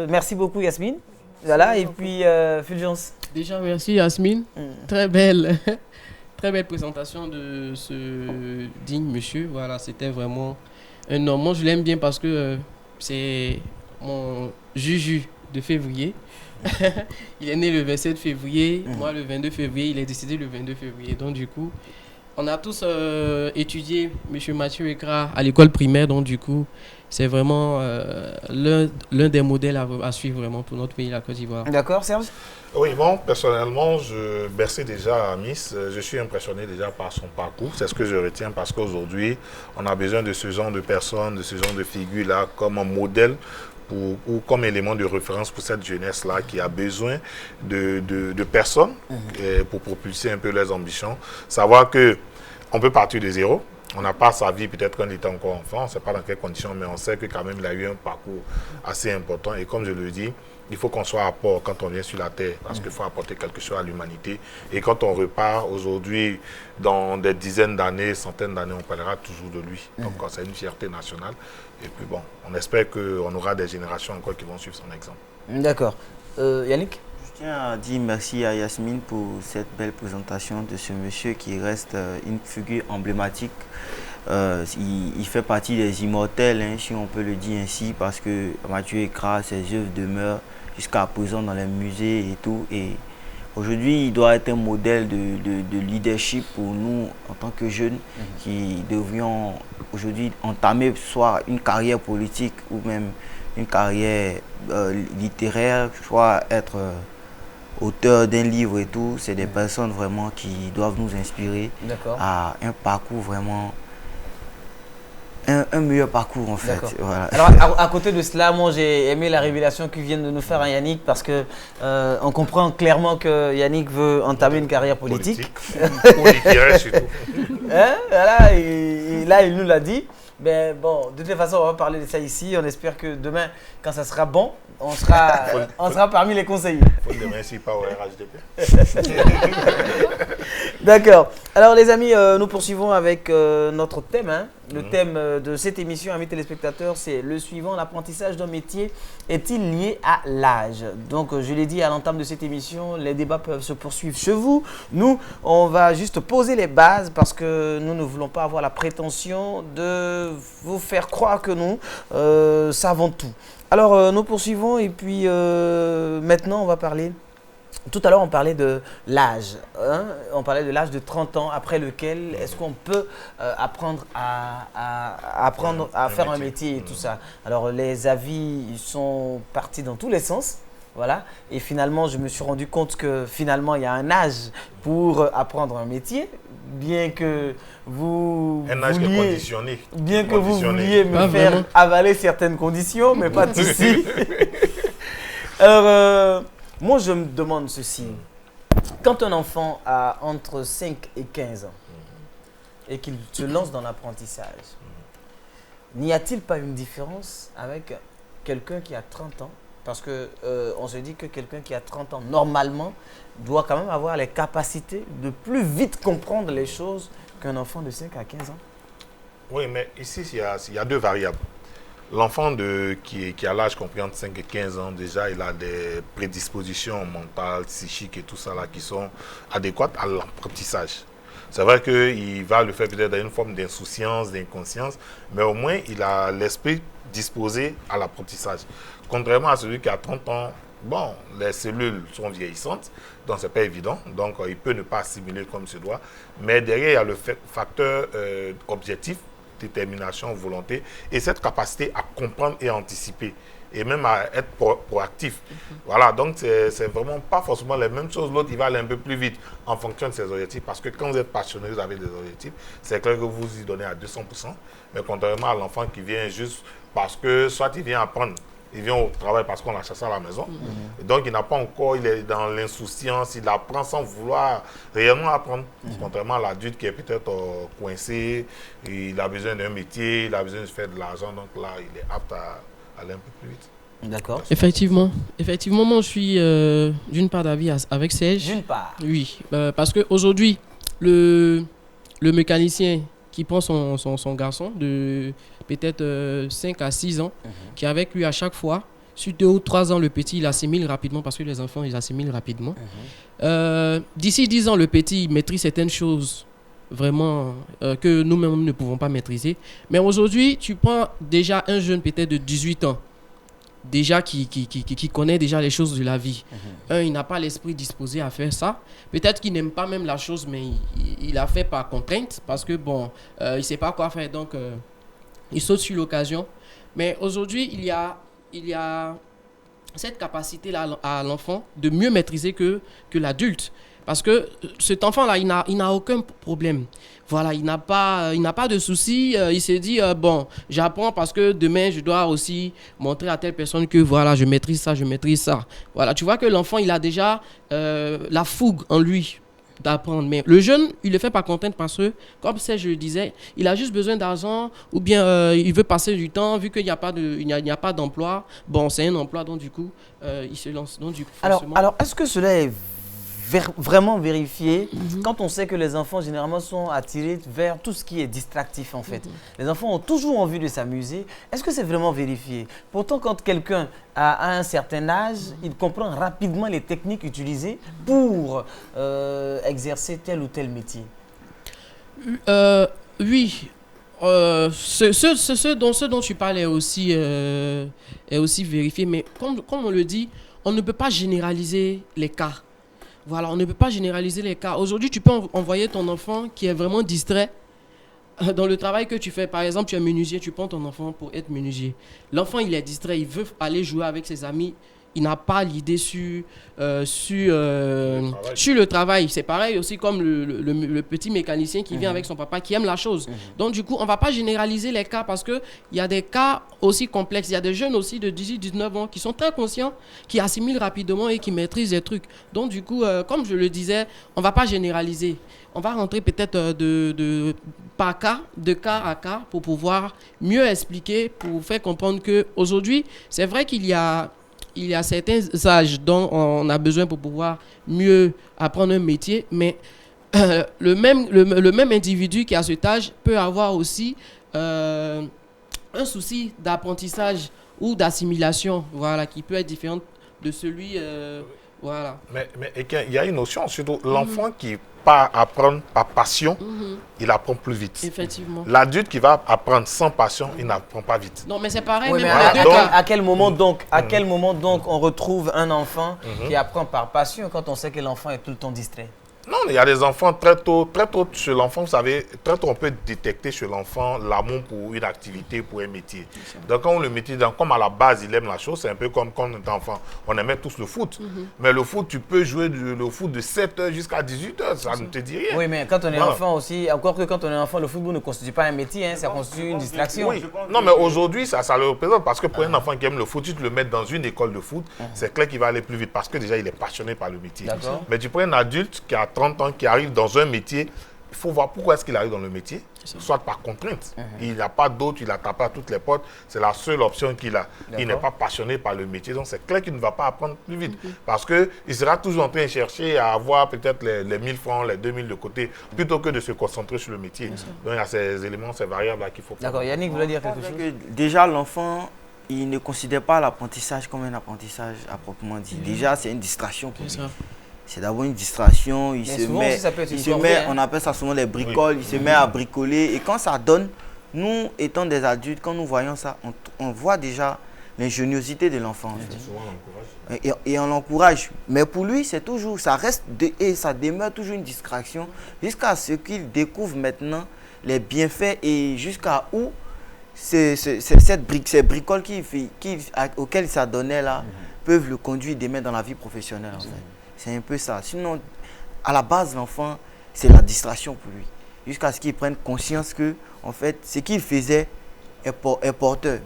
merci beaucoup Yasmine. Voilà, et puis Fulgence. Déjà, merci Yasmine. Très belle présentation de ce digne monsieur. Voilà, c'était vraiment un homme. Moi, je l'aime bien parce que c'est mon Juju de février. Il est né le 27 février, moi le 22 février, il est décédé le 22 février. Donc du coup, on a tous étudié M. Mathieu Ekra à l'école primaire. Donc du coup, c'est vraiment l'un des modèles à suivre vraiment pour notre pays, la Côte d'Ivoire. D'accord, Serge? Oui, bon, personnellement, merci déjà à Miss. Je suis impressionné déjà par son parcours. C'est ce que je retiens parce qu'aujourd'hui, on a besoin de ce genre de personnes, de ce genre de figures-là comme un modèle ou comme élément de référence pour cette jeunesse-là qui a besoin de personnes pour propulser un peu leurs ambitions. Savoir qu'on peut partir de zéro. On n'a pas sa vie peut-être quand il était encore enfant, on ne sait pas dans quelles conditions, mais on sait que quand même il a eu un parcours assez important. Et comme je le dis, il faut qu'on soit à port quand on vient sur la terre, parce qu'il faut apporter quelque chose à l'humanité. Et quand on repart aujourd'hui, dans des dizaines d'années, centaines d'années, on parlera toujours de lui. Donc c'est une fierté nationale. Et puis bon, on espère qu'on aura des générations encore qui vont suivre son exemple. D'accord. Yannick? Je tiens à dire merci à Yasmine pour cette belle présentation de ce monsieur qui reste une figure emblématique. Il fait partie des immortels, hein, si on peut le dire ainsi, parce que Mathieu Ekra, ses œuvres demeurent jusqu'à présent dans les musées et tout. Et aujourd'hui, il doit être un modèle de leadership pour nous en tant que jeunes qui devrions aujourd'hui entamer soit une carrière politique ou même une carrière littéraire, soit être auteur d'un livre et tout. C'est des personnes vraiment qui doivent nous inspirer à un parcours vraiment, un meilleur parcours en fait. Voilà. Alors à côté de cela, moi j'ai aimé la révélation que vient de nous faire Yannick parce que on comprend clairement que Yannick veut entamer une carrière politique. Littéraire surtout. Hein, voilà, et là il nous l'a dit. Mais bon, de toute façon, on va parler de ça ici. On espère que demain, quand ça sera bon, on sera parmi les conseillers. Il faut demain ici, pas au RHDP. D'accord. Alors les amis, nous poursuivons avec notre thème. Hein. Le thème de cette émission, amis téléspectateurs, c'est le suivant: l'apprentissage d'un métier est-il lié à l'âge? Donc je l'ai dit à l'entame de cette émission, les débats peuvent se poursuivre chez vous. Nous, on va juste poser les bases parce que nous ne voulons pas avoir la prétention de vous faire croire que nous savons tout. Alors nous poursuivons et puis maintenant on va parler. Tout à l'heure, on parlait de l'âge. Hein? On parlait de l'âge de 30 ans, après lequel est-ce qu'on peut apprendre à faire un métier et tout ça. Alors, les avis ils sont partis dans tous les sens. Voilà. Et finalement, je me suis rendu compte que finalement, il y a un âge pour apprendre un métier. Bien que vous vouliez me faire avaler certaines conditions, mais pas de souci. Alors, moi, je me demande ceci. Quand un enfant a entre 5 et 15 ans et qu'il se lance dans l'apprentissage, n'y a-t-il pas une différence avec quelqu'un qui a 30 ans? Parce qu'on se dit que quelqu'un qui a 30 ans, normalement, doit quand même avoir les capacités de plus vite comprendre les choses qu'un enfant de 5 à 15 ans. Oui, mais ici, il y a deux variables. L'enfant qui a l'âge compris entre 5 et 15 ans, déjà, il a des prédispositions mentales, psychiques et tout ça là qui sont adéquates à l'apprentissage. C'est vrai qu'il va le faire peut-être dans une forme d'insouciance, d'inconscience, mais au moins, il a l'esprit disposé à l'apprentissage. Contrairement à celui qui a 30 ans, bon, les cellules sont vieillissantes, donc ce n'est pas évident, donc il peut ne pas assimiler comme se doit, mais derrière, il y a le facteur objectif, détermination, volonté, et cette capacité à comprendre et à anticiper, et même à être proactif. Voilà, donc c'est vraiment pas forcément les mêmes choses. L'autre, il va aller un peu plus vite en fonction de ses objectifs, parce que quand vous êtes passionné, vous avez des objectifs, c'est clair que vous y donnez à 200%, mais contrairement à l'enfant qui vient juste parce que soit il vient apprendre, il vient au travail parce qu'on l'a chassé à la maison. Et donc, il n'a pas encore, il est dans l'insouciance, il apprend sans vouloir réellement apprendre. Contrairement à l'adulte qui est peut-être coincé, il a besoin d'un métier, il a besoin de faire de l'argent, donc là, il est apte à aller un peu plus vite. D'accord. Effectivement, moi je suis d'une part d'avis avec Serge. D'une part. Oui, parce qu'aujourd'hui, le mécanicien qui prend son garçon de peut-être 5 à 6 ans, qui est avec lui à chaque fois, sur 2 ou 3 ans, le petit, il assimile rapidement, parce que les enfants, ils assimilent rapidement. D'ici 10 ans, le petit maîtrise certaines choses vraiment que nous-mêmes ne pouvons pas maîtriser. Mais aujourd'hui, tu prends déjà un jeune peut-être de 18 ans, déjà qui connaît déjà les choses de la vie. Il n'a pas l'esprit disposé à faire ça. Peut-être qu'il n'aime pas même la chose, mais il a fait par contrainte, parce que bon, il ne sait pas quoi faire, donc il saute sur l'occasion. Mais aujourd'hui, il y a cette capacité-là à l'enfant de mieux maîtriser que l'adulte. Parce que cet enfant-là, il n'a aucun problème. Voilà, il n'a pas de soucis. Il se dit, bon, j'apprends parce que demain, je dois aussi montrer à telle personne que voilà, je maîtrise ça. Voilà, tu vois que l'enfant, il a déjà la fougue en lui d'apprendre. Mais le jeune, il le fait par contrainte parce que, comme je le disais, il a juste besoin d'argent ou bien il veut passer du temps vu qu'il n'y a pas d'emploi. Bon, c'est un emploi, donc du coup, il se lance. Donc, du coup, alors est-ce que cela est vraiment vérifié quand on sait que les enfants généralement sont attirés vers tout ce qui est distractif en fait. Les enfants ont toujours envie de s'amuser. Est-ce que c'est vraiment vérifié? Pourtant, quand quelqu'un a un certain âge, il comprend rapidement les techniques utilisées pour exercer tel ou tel métier. Oui. Ce dont tu parles est aussi vérifié, mais comme on le dit, on ne peut pas généraliser les cas. Voilà, on ne peut pas généraliser les cas. Aujourd'hui, tu peux envoyer ton enfant qui est vraiment distrait dans le travail que tu fais. Par exemple, tu es menuisier, tu prends ton enfant pour être menuisier. L'enfant, il est distrait, il veut aller jouer avec ses amis. Il n'a pas l'idée sur le travail. C'est pareil aussi comme le petit mécanicien qui vient avec son papa, qui aime la chose. Donc, du coup, on ne va pas généraliser les cas parce qu'il y a des cas aussi complexes. Il y a des jeunes aussi de 18-19 ans qui sont très conscients, qui assimilent rapidement et qui maîtrisent les trucs. Donc, du coup, comme je le disais, on ne va pas généraliser. On va rentrer peut-être par cas, de cas à cas, pour pouvoir mieux expliquer, pour faire comprendre qu'aujourd'hui, c'est vrai qu'il y a certains âges dont on a besoin pour pouvoir mieux apprendre un métier, mais le même individu qui a cet âge peut avoir aussi un souci d'apprentissage ou d'assimilation, voilà, qui peut être différent de celui... voilà. Mais il y a une notion, surtout l'enfant qui part apprendre par passion, il apprend plus vite. Effectivement. L'adulte qui va apprendre sans passion, il n'apprend pas vite. Non, mais c'est pareil. Oui, même à quel moment donc on retrouve un enfant qui apprend par passion quand on sait que l'enfant est tout le temps distrait? Non, il y a des enfants très tôt chez l'enfant, vous savez, très tôt on peut détecter chez l'enfant l'amour pour une activité, pour un métier. Donc quand le métier, comme à la base il aime la chose, c'est un peu comme quand on était enfant, on aimait tous le foot. Mais le foot, tu peux jouer le foot de 7h jusqu'à 18h, ça ne te dit rien. Oui, mais quand on est enfant aussi, encore que quand on est enfant, le football ne constitue pas un métier, hein, ça constitue une distraction. Oui. Non, mais aujourd'hui, ça le représente parce que pour un enfant qui aime le foot, tu te le mets dans une école de foot, c'est clair qu'il va aller plus vite parce que déjà il est passionné par le métier. Mais tu prends un adulte qui a 30 ans, qui arrive dans un métier, il faut voir pourquoi est-ce qu'il arrive dans le métier, soit par contrainte. Il n'a pas d'autre, il a tapé à toutes les portes, c'est la seule option qu'il a. Il n'est pas passionné par le métier, donc c'est clair qu'il ne va pas apprendre plus vite. Parce qu'il sera toujours en train de chercher à avoir peut-être les 1000 francs, les 2000 de côté, plutôt que de se concentrer sur le métier. Donc il y a ces éléments, ces variables-là qu'il faut prendre. D'accord, Yannick voulait dire quelque chose. Déjà, l'enfant, il ne considère pas l'apprentissage comme un apprentissage à proprement dit. Déjà, c'est une distraction pour lui. C'est d'abord une distraction, il se met, on appelle ça souvent les bricoles, il se met à bricoler. Et quand ça donne, nous étant des adultes, quand nous voyons ça, on voit déjà l'ingéniosité de l'enfant. Et on l'encourage. Mais pour lui, c'est toujours, ça reste et ça demeure toujours une distraction jusqu'à ce qu'il découvre maintenant les bienfaits et jusqu'à où ces bricoles auxquelles il s'adonnait là peuvent le conduire demain dans la vie professionnelle. En fait. C'est un peu ça. Sinon, à la base, l'enfant, c'est la distraction pour lui. Jusqu'à ce qu'il prenne conscience que, en fait, ce qu'il faisait est porteur.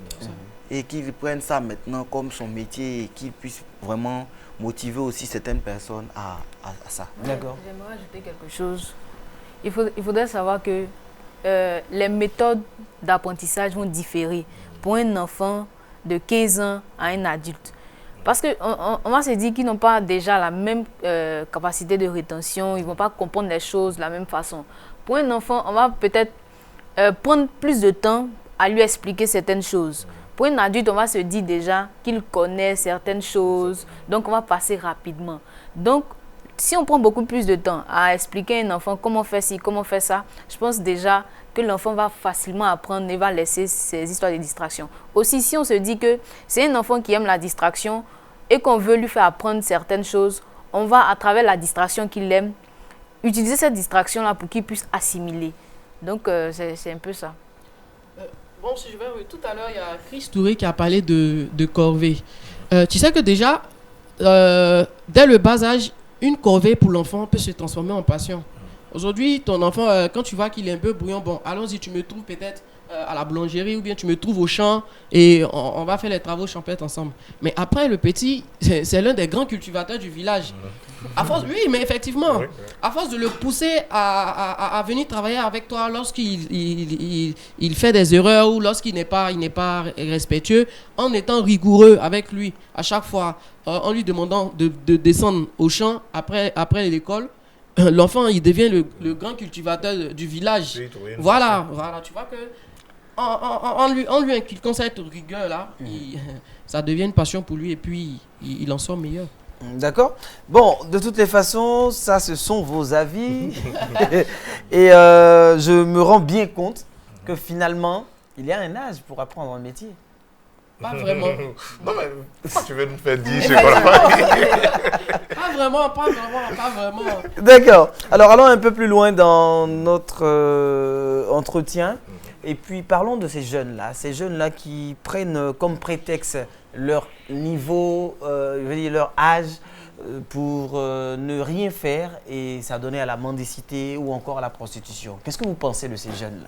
Et qu'il prenne ça maintenant comme son métier et qu'il puisse vraiment motiver aussi certaines personnes à ça. D'accord. J'aimerais ajouter quelque chose. Il faudrait savoir que les méthodes d'apprentissage vont différer pour un enfant de 15 ans à un adulte. Parce qu'on va se dire qu'ils n'ont pas déjà la même capacité de rétention, ils ne vont pas comprendre les choses de la même façon. Pour un enfant, on va peut-être prendre plus de temps à lui expliquer certaines choses. Pour un adulte, on va se dire déjà qu'il connaît certaines choses, donc on va passer rapidement. Donc, si on prend beaucoup plus de temps à expliquer à un enfant comment faire ci, comment faire ça, je pense déjà que l'enfant va facilement apprendre et va laisser ces histoires de distraction. Aussi, si on se dit que c'est un enfant qui aime la distraction et qu'on veut lui faire apprendre certaines choses, on va, à travers la distraction qu'il aime, utiliser cette distraction-là pour qu'il puisse assimiler. Donc, c'est un peu ça. Bon, si je vais tout à l'heure, il y a Chris Touré qui a parlé de corvée. Tu sais que déjà, dès le bas âge, une corvée pour l'enfant peut se transformer en passion. Aujourd'hui, ton enfant, quand tu vois qu'il est un peu brouillon, bon, allons-y, tu me trouves peut-être à la boulangerie ou bien tu me trouves au champ et on va faire les travaux champêtres ensemble. Mais après, le petit, c'est l'un des grands cultivateurs du village. À force, oui, mais effectivement, à force de le pousser à venir travailler avec toi lorsqu'il fait des erreurs ou lorsqu'il n'est pas respectueux, en étant rigoureux avec lui à chaque fois, en lui demandant de descendre au champ après l'école, l'enfant, il devient le grand cultivateur du village. Voilà, tu vois que en lui inculquant cette rigueur-là, ça devient une passion pour lui et puis il en sort meilleur. D'accord. Bon, de toutes les façons, ça, ce sont vos avis. Et je me rends bien compte que finalement, il y a un âge pour apprendre un métier. Pas vraiment. Non, mais pourquoi tu veux nous faire dire ce qu'on a pas Pas vraiment. D'accord. Alors, allons un peu plus loin dans notre entretien. Et puis, parlons de ces jeunes-là qui prennent comme prétexte leur niveau, leur âge pour ne rien faire et s'adonner à la mendicité ou encore à la prostitution. Qu'est-ce que vous pensez de ces jeunes-là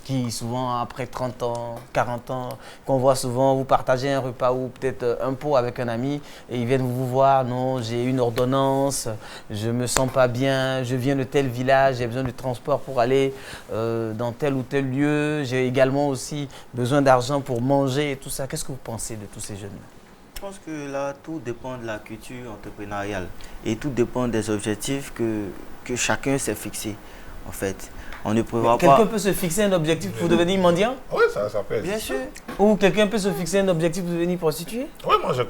qui souvent après 30 ans, 40 ans, qu'on voit souvent, vous partagez un repas ou peut-être un pot avec un ami et ils viennent vous voir, non, j'ai une ordonnance, je me sens pas bien, je viens de tel village, j'ai besoin de transport pour aller dans tel ou tel lieu, j'ai également aussi besoin d'argent pour manger et tout ça. Qu'est-ce que vous pensez de tous ces jeunes-là? Je pense que là, tout dépend de la culture entrepreneuriale et tout dépend des objectifs que chacun s'est fixé, en fait. On ne prévoit pas... Quelqu'un peut se fixer un objectif pour devenir mendiant? Oui, ça peut être. Bien sûr. Ou quelqu'un peut se fixer un objectif pour devenir prostituée? Oui, moi j'ai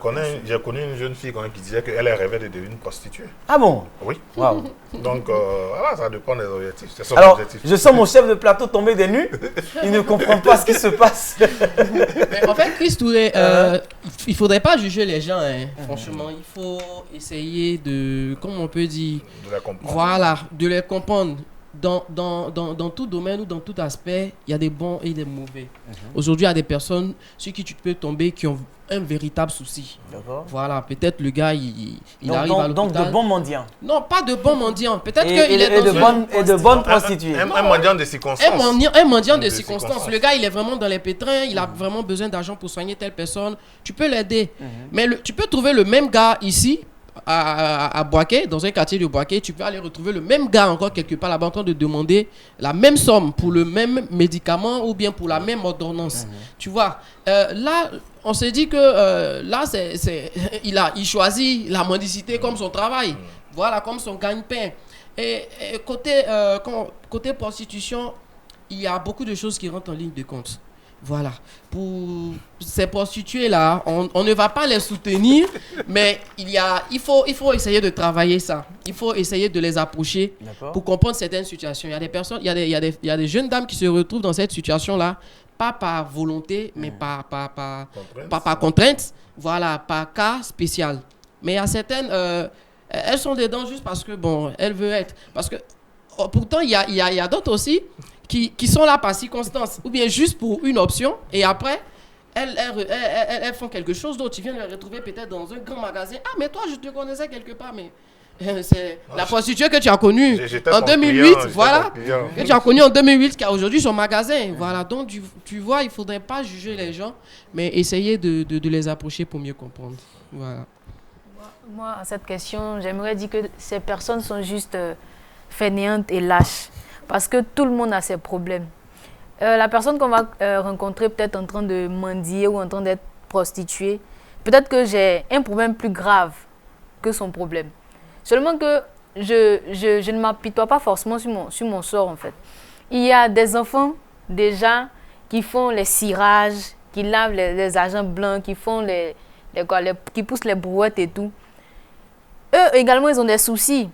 connu une jeune fille quand même qui disait qu'elle rêvait de devenir une prostituée. Ah bon? Oui. Wow. Donc, voilà, ça dépend des objectifs. C'est son Alors, objectif. je sens mon chef de plateau tomber des nues. Il ne comprend pas ce qui se passe. Mais en fait, Chris Touré, il ne faudrait pas juger les gens. Hein. Franchement, il faut essayer de, comment on peut dire, de les comprendre. Voilà, de les comprendre. Dans tout domaine ou dans tout aspect, il y a des bons et des mauvais. Aujourd'hui, il y a des personnes sur qui tu peux tomber qui ont un véritable souci. Voilà, peut-être le gars, il arrive à l'hôpital. Donc de bons mendiants? Non, pas de bons mendiants. Peut-être qu'il est de bonnes prostituées. Un mendiant de circonstances. Un mendiant de circonstances. Le gars, il est vraiment dans les pétrins, il a vraiment besoin d'argent pour soigner telle personne. Tu peux l'aider. Mais tu peux trouver le même gars ici, à Boaké, dans un quartier de Boaké, tu peux aller retrouver le même gars encore quelque part là-bas en train de demander la même somme pour le même médicament ou bien pour la même ordonnance. Tu vois, là, on s'est dit que là, il choisit la mendicité comme son travail, voilà, comme son gagne-pain. Et côté prostitution, il y a beaucoup de choses qui rentrent en ligne de compte. Voilà. Pour ces prostituées-là, on ne va pas les soutenir, mais il faut essayer de travailler ça. Il faut essayer de les approcher pour comprendre certaines situations. Il y a des personnes, il y a des jeunes dames qui se retrouvent dans cette situation-là, pas par volonté, mais par contrainte, voilà, par cas spécial. Mais il y a certaines, elles sont dedans juste parce que, bon, elles veulent être. Parce que, pourtant, il y a d'autres aussi qui sont là par circonstance, ou bien juste pour une option, et après, elles font quelque chose d'autre. Tu viens de les retrouver peut-être dans un grand magasin. Ah, mais toi, je te connaissais quelque part, mais c'est la prostituée que tu as connue en 2008, voilà, que tu as connue en 2008, qui a aujourd'hui son magasin. Voilà, donc tu vois, il ne faudrait pas juger les gens, mais essayer de les approcher pour mieux comprendre. Voilà. Moi, à cette question, j'aimerais dire que ces personnes sont juste fainéantes et lâches. Parce que tout le monde a ses problèmes. La personne qu'on va rencontrer peut-être en train de mendier ou en train d'être prostituée, peut-être que j'ai un problème plus grave que son problème. Seulement que je ne m'apitoie pas forcément sur mon sort, en fait. Il y a des enfants, déjà, qui font les cirages, qui lavent les agents blancs, qui font qui poussent les brouettes et tout. Eux, également, ils ont des soucis.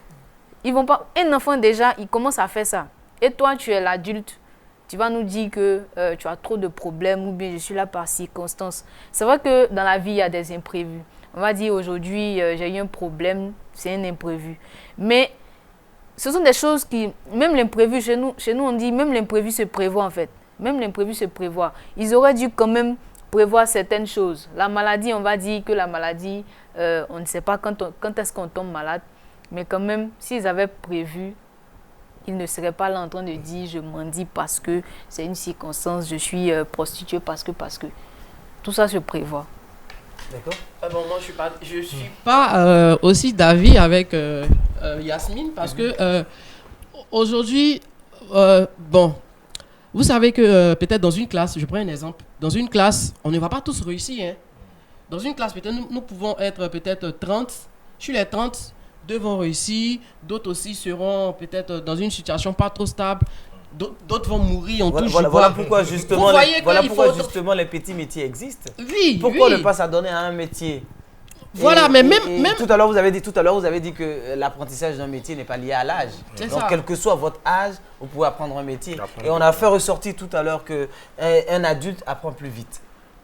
Ils vont pas. Un enfant, déjà, il commence à faire ça. Et toi, tu es l'adulte, tu vas nous dire que tu as trop de problèmes ou bien je suis là par circonstance. C'est vrai que dans la vie, il y a des imprévus. On va dire aujourd'hui, j'ai eu un problème, c'est un imprévu. Mais ce sont des choses qui, même l'imprévu, chez nous on dit, même l'imprévu se prévoit en fait. Même l'imprévu se prévoit. Ils auraient dû quand même prévoir certaines choses. La maladie, on va dire que la maladie, on ne sait pas quand est-ce qu'on tombe malade. Mais quand même, s'ils avaient prévu, ils ne seraient pas là en train de dire je mendie parce que c'est une circonstance, je suis prostituée parce que. Tout ça se prévoit. D'accord. Bon, moi, je suis pas aussi d'avis avec Yasmine parce que aujourd'hui, bon, vous savez que peut-être dans une classe, je prends un exemple, dans une classe, on ne va pas tous réussir. Hein. Dans une classe, peut-être nous pouvons être peut-être 30, sur les 30, 2 vont réussir, d'autres aussi seront peut-être dans une situation pas trop stable, d'autres vont mourir, on touche du bois. Voilà pourquoi justement, justement les petits métiers existent. Oui, pourquoi ne pas s'adonner à un métier? Voilà, mais même tout à l'heure vous avez dit que l'apprentissage d'un métier n'est pas lié à l'âge. Donc quel que soit votre âge, vous pouvez apprendre un métier. Et on a fait ressortir tout à l'heure que un adulte apprend plus vite.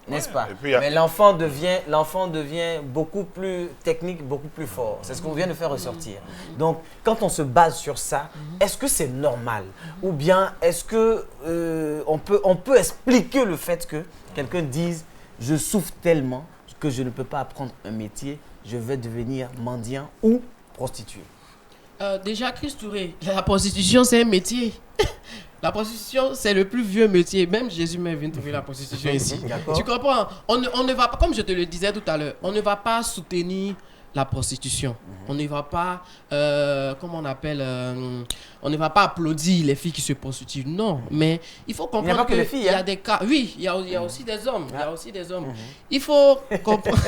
N'est-ce pas? Mais l'enfant devient beaucoup plus technique, beaucoup plus fort. C'est ce qu'on vient de faire ressortir. Donc, quand on se base sur ça, est-ce que c'est normal? Ou bien, est-ce que on peut expliquer le fait que quelqu'un dise « Je souffre tellement que je ne peux pas apprendre un métier, je vais devenir mendiant ou prostituée ». Déjà, Chris Touré, la prostitution, c'est un métier. La prostitution, c'est le plus vieux métier. Même Jésus même vient trouver la prostitution ici. Tu comprends? On ne va pas, comme je te le disais tout à l'heure, on ne va pas soutenir la prostitution. On ne va pas, comment on appelle, on ne va pas applaudir les filles qui se prostituent. Non, mais il faut comprendre qu'il y a des cas. Oui, il y a aussi des hommes. Il y a aussi des hommes. Il faut comprendre,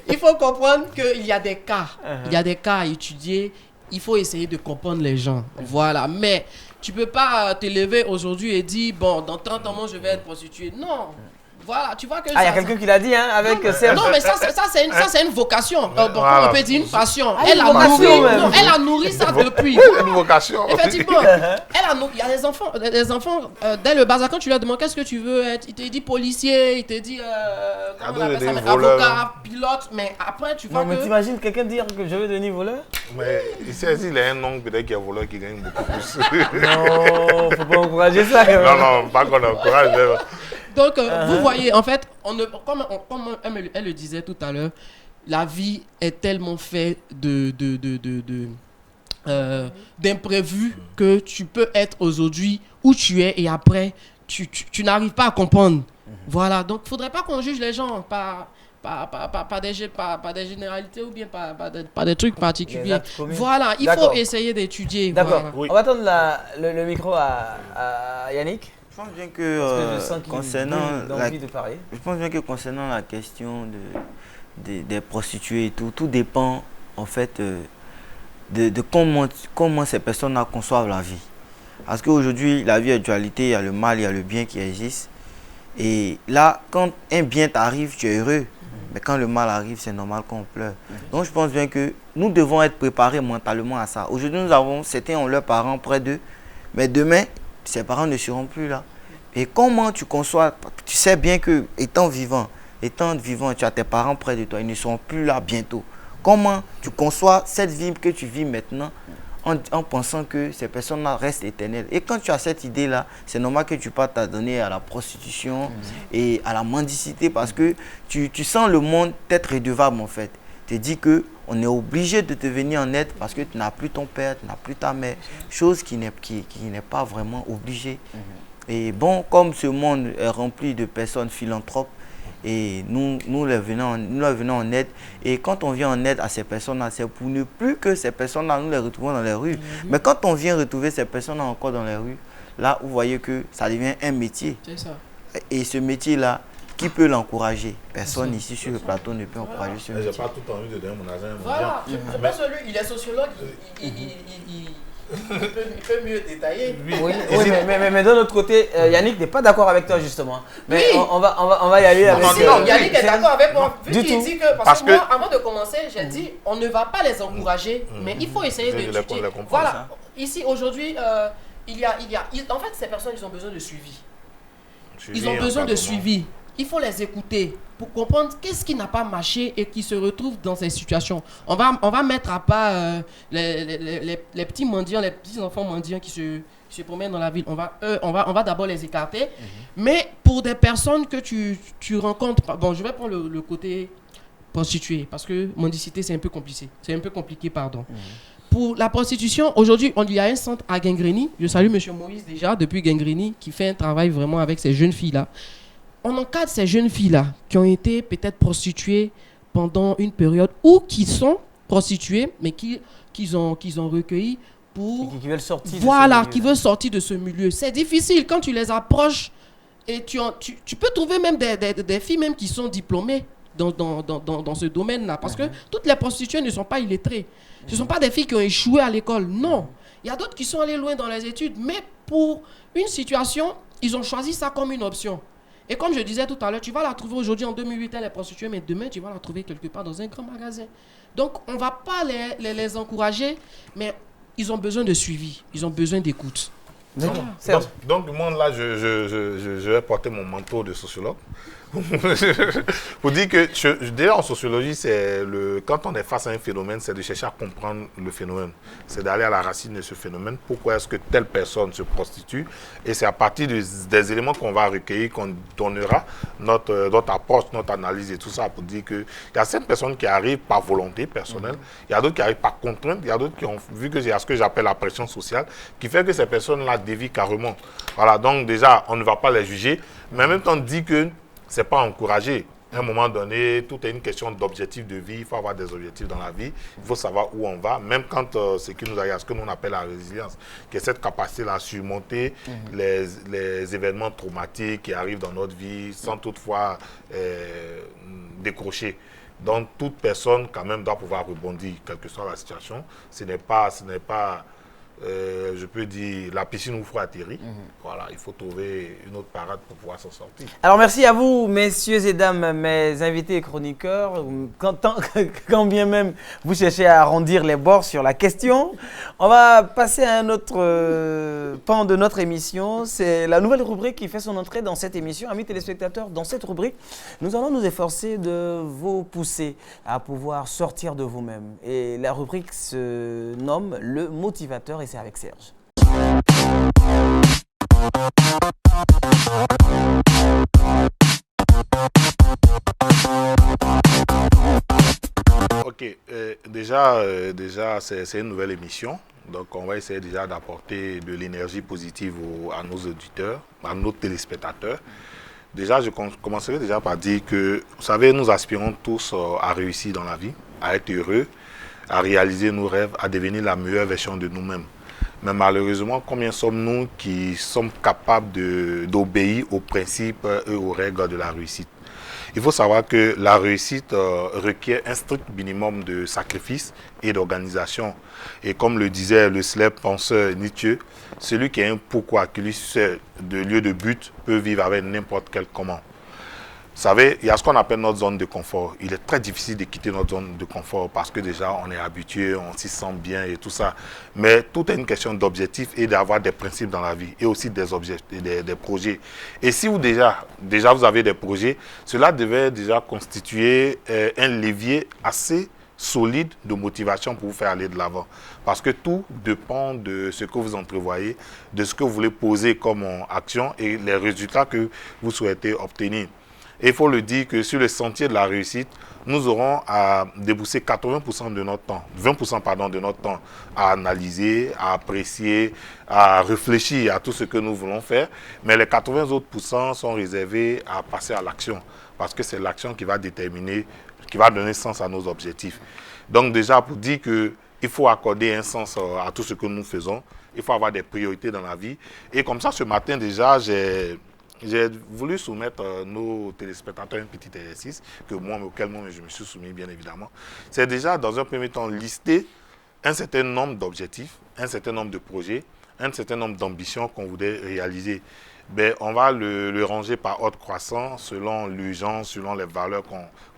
il faut comprendre qu'il y a des cas. Il y a des cas à étudier. Il faut essayer de comprendre les gens. Voilà, mais tu ne peux pas te lever aujourd'hui et dire, bon, dans 30 ans, moi, je vais être prostituée. Non. Voilà, tu vois que... Ah, il y a quelqu'un qui l'a dit, hein, avec... Non, mais ça c'est une vocation. On peut dire une passion. Elle a nourri ça depuis. Une vocation. Effectivement. Il y a des enfants, dès le bas âge, quand tu leur demandes qu'est-ce que tu veux être, il te dit policier, il te dit avocat, pilote, mais après tu vois que... Non, mais t'imagines quelqu'un dire que je veux devenir voleur? Mais ici, il a un oncle peut-être qui est voleur qui gagne beaucoup plus. Non, faut pas encourager ça. Non, pas qu'on encourage. Donc, vous voyez, en fait, comme elle le disait tout à l'heure, la vie est tellement faite d'imprévus que tu peux être aujourd'hui où tu es et après, tu n'arrives pas à comprendre. Voilà, donc il ne faudrait pas qu'on juge les gens par pas des généralités ou bien pas des trucs particuliers. communs. Voilà, il faut essayer d'étudier. D'accord. Voilà. Oui. On va tendre le micro à Yannick. Je pense bien Parce que je sens qu'il concernant brûle d'envie de parler. je pense bien que concernant la question des prostituées et tout dépend en fait de comment ces personnes-là conçoivent la vie. Parce qu'aujourd'hui, la vie est dualité, il y a le mal, il y a le bien qui existe. Et là, quand un bien t'arrive, tu es heureux. Mais quand le mal arrive, c'est normal qu'on pleure. Donc je pense bien que nous devons être préparés mentalement à ça. Aujourd'hui, certains ont leurs parents près d'eux, mais demain, ces parents ne seront plus là. Et comment tu conçois, tu sais bien que étant vivant, tu as tes parents près de toi, ils ne seront plus là bientôt. Comment tu conçois cette vie que tu vis maintenant en pensant que ces personnes-là restent éternelles. Et quand tu as cette idée-là, c'est normal que tu partes t'adonner à la prostitution et à la mendicité parce que tu sens le monde être redevable en fait. Tu te dis qu'on est obligé de te venir en aide parce que tu n'as plus ton père, tu n'as plus ta mère, chose qui n'est pas vraiment obligée. Et bon, comme ce monde est rempli de personnes philanthropes, et nous les venons en aide. Et quand on vient en aide à ces personnes-là, c'est pour ne plus que ces personnes-là, nous les retrouvons dans les rues. Mais quand on vient retrouver ces personnes-là encore dans les rues, là, vous voyez que ça devient un métier. C'est ça. Et ce métier-là, qui peut l'encourager? Personne ici sur le plateau ne peut encourager ce métier. J'ai pas tout envie de donner mon argent. Voilà, je pense que lui, il est sociologue, il peut mieux détailler. Oui, mais d'un autre côté, Yannick n'est pas d'accord avec toi justement. Mais oui. on va y aller avec... Non, Yannick est d'accord avec moi. Vu qu'il dit que... Parce que moi, avant de commencer, j'ai dit, on ne va pas les encourager, mais il faut essayer d'étudier. Voilà, ici, aujourd'hui, en fait, ces personnes, ils ont besoin de suivi. Ils ont besoin de suivi. Il faut les écouter pour comprendre qu'est-ce qui n'a pas marché et qui se retrouve dans ces situations. On va mettre à part les petits mendiants, les petits enfants mendiants qui se promènent dans la ville. On va d'abord les écarter. Mais pour des personnes que tu rencontres, bon, je vais prendre le côté prostituée parce que mendicité c'est un peu compliqué. Pour la prostitution, aujourd'hui, il y a un centre à Guingreny. Je salue M. Moïse déjà depuis Guingreny qui fait un travail vraiment avec ces jeunes filles-là. On encadre ces jeunes filles-là qui ont été peut-être prostituées pendant une période ou qui sont prostituées, mais qu'ils ont recueilli pour... Qui veulent sortir qui veulent sortir de ce milieu. C'est difficile quand tu les approches et tu peux trouver même des filles même qui sont diplômées dans ce domaine-là. Parce que toutes les prostituées ne sont pas illettrées. Ce ne sont pas des filles qui ont échoué à l'école. Non. Il y a d'autres qui sont allées loin dans les études. Mais pour une situation, ils ont choisi ça comme une option. Et comme je disais tout à l'heure, tu vas la trouver aujourd'hui en 2008, elle est prostituée, mais demain, tu vas la trouver quelque part dans un grand magasin. Donc, on ne va pas les encourager, mais ils ont besoin de suivi, ils ont besoin d'écoute. Donc, du monde là, je vais porter mon manteau de sociologue. Pour dire que, déjà en sociologie, quand on est face à un phénomène, c'est de chercher à comprendre le phénomène. C'est d'aller à la racine de ce phénomène. Pourquoi est-ce que telle personne se prostitue? Et c'est à partir des éléments qu'on va recueillir, qu'on donnera notre approche, notre analyse et tout ça pour dire qu'il y a certaines personnes qui arrivent par volonté personnelle, il y a d'autres qui arrivent par contrainte, il y a d'autres qui ont vu qu'il y a ce que j'appelle la pression sociale, qui fait que ces personnes-là dévient carrément. Voilà, donc déjà, on ne va pas les juger, mais en même temps, on dit que ce n'est pas encouragé. À un moment donné, tout est une question d'objectif de vie. Il faut avoir des objectifs dans la vie. Il faut savoir où on va. Même quand ce qui nous arrive, ce que nous appelle la résilience, qui est cette capacité à surmonter les événements traumatiques qui arrivent dans notre vie sans toutefois décrocher. Donc, toute personne, quand même, doit pouvoir rebondir, quelle que soit la situation. Ce n'est pas je peux dire, la piscine où il faut atterrir. Voilà, il faut trouver une autre parade pour pouvoir s'en sortir. Alors, merci à vous, messieurs et dames, mes invités et chroniqueurs. Quand bien même vous cherchez à arrondir les bords sur la question, on va passer à un autre pan de notre émission. C'est la nouvelle rubrique qui fait son entrée dans cette émission. Amis téléspectateurs, dans cette rubrique, nous allons nous efforcer de vous pousser à pouvoir sortir de vous-même. Et la rubrique se nomme Le Motivateur et c'est avec Serge. Ok, déjà c'est une nouvelle émission. Donc on va essayer déjà d'apporter de l'énergie positive à nos auditeurs, à nos téléspectateurs. Déjà, je commencerai déjà par dire que, vous savez, nous aspirons tous à réussir dans la vie, à être heureux, à réaliser nos rêves, à devenir la meilleure version de nous-mêmes. Mais malheureusement, combien sommes-nous qui sommes capables d'obéir aux principes et aux règles de la réussite? Il faut savoir que la réussite requiert un strict minimum de sacrifice et d'organisation. Et comme le disait le célèbre penseur Nietzsche, celui qui a un pourquoi, qui lui sert de lieu de but, peut vivre avec n'importe quel comment. Vous savez, il y a ce qu'on appelle notre zone de confort. Il est très difficile de quitter notre zone de confort parce que déjà, on est habitué, on s'y sent bien et tout ça. Mais tout est une question d'objectif et d'avoir des principes dans la vie et aussi des projets. Et si vous déjà vous avez des projets, cela devait déjà constituer un levier assez solide de motivation pour vous faire aller de l'avant. Parce que tout dépend de ce que vous entrevoyez, de ce que vous voulez poser comme action et les résultats que vous souhaitez obtenir. Et il faut le dire que sur le sentier de la réussite, nous aurons à débourser 80% de notre temps, 20% pardon, de notre temps à analyser, à apprécier, à réfléchir à tout ce que nous voulons faire. Mais les 80 autres pourcents sont réservés à passer à l'action. Parce que c'est l'action qui va déterminer, qui va donner sens à nos objectifs. Donc déjà, pour dire qu'il faut accorder un sens à tout ce que nous faisons, il faut avoir des priorités dans la vie. Et comme ça, ce matin déjà, j'ai voulu soumettre nos téléspectateurs un petit exercice auquel je me suis soumis bien évidemment. C'est déjà dans un premier temps lister un certain nombre d'objectifs, un certain nombre de projets, un certain nombre d'ambitions qu'on voudrait réaliser. Ben, on va le ranger par ordre croissant selon l'urgence, selon les valeurs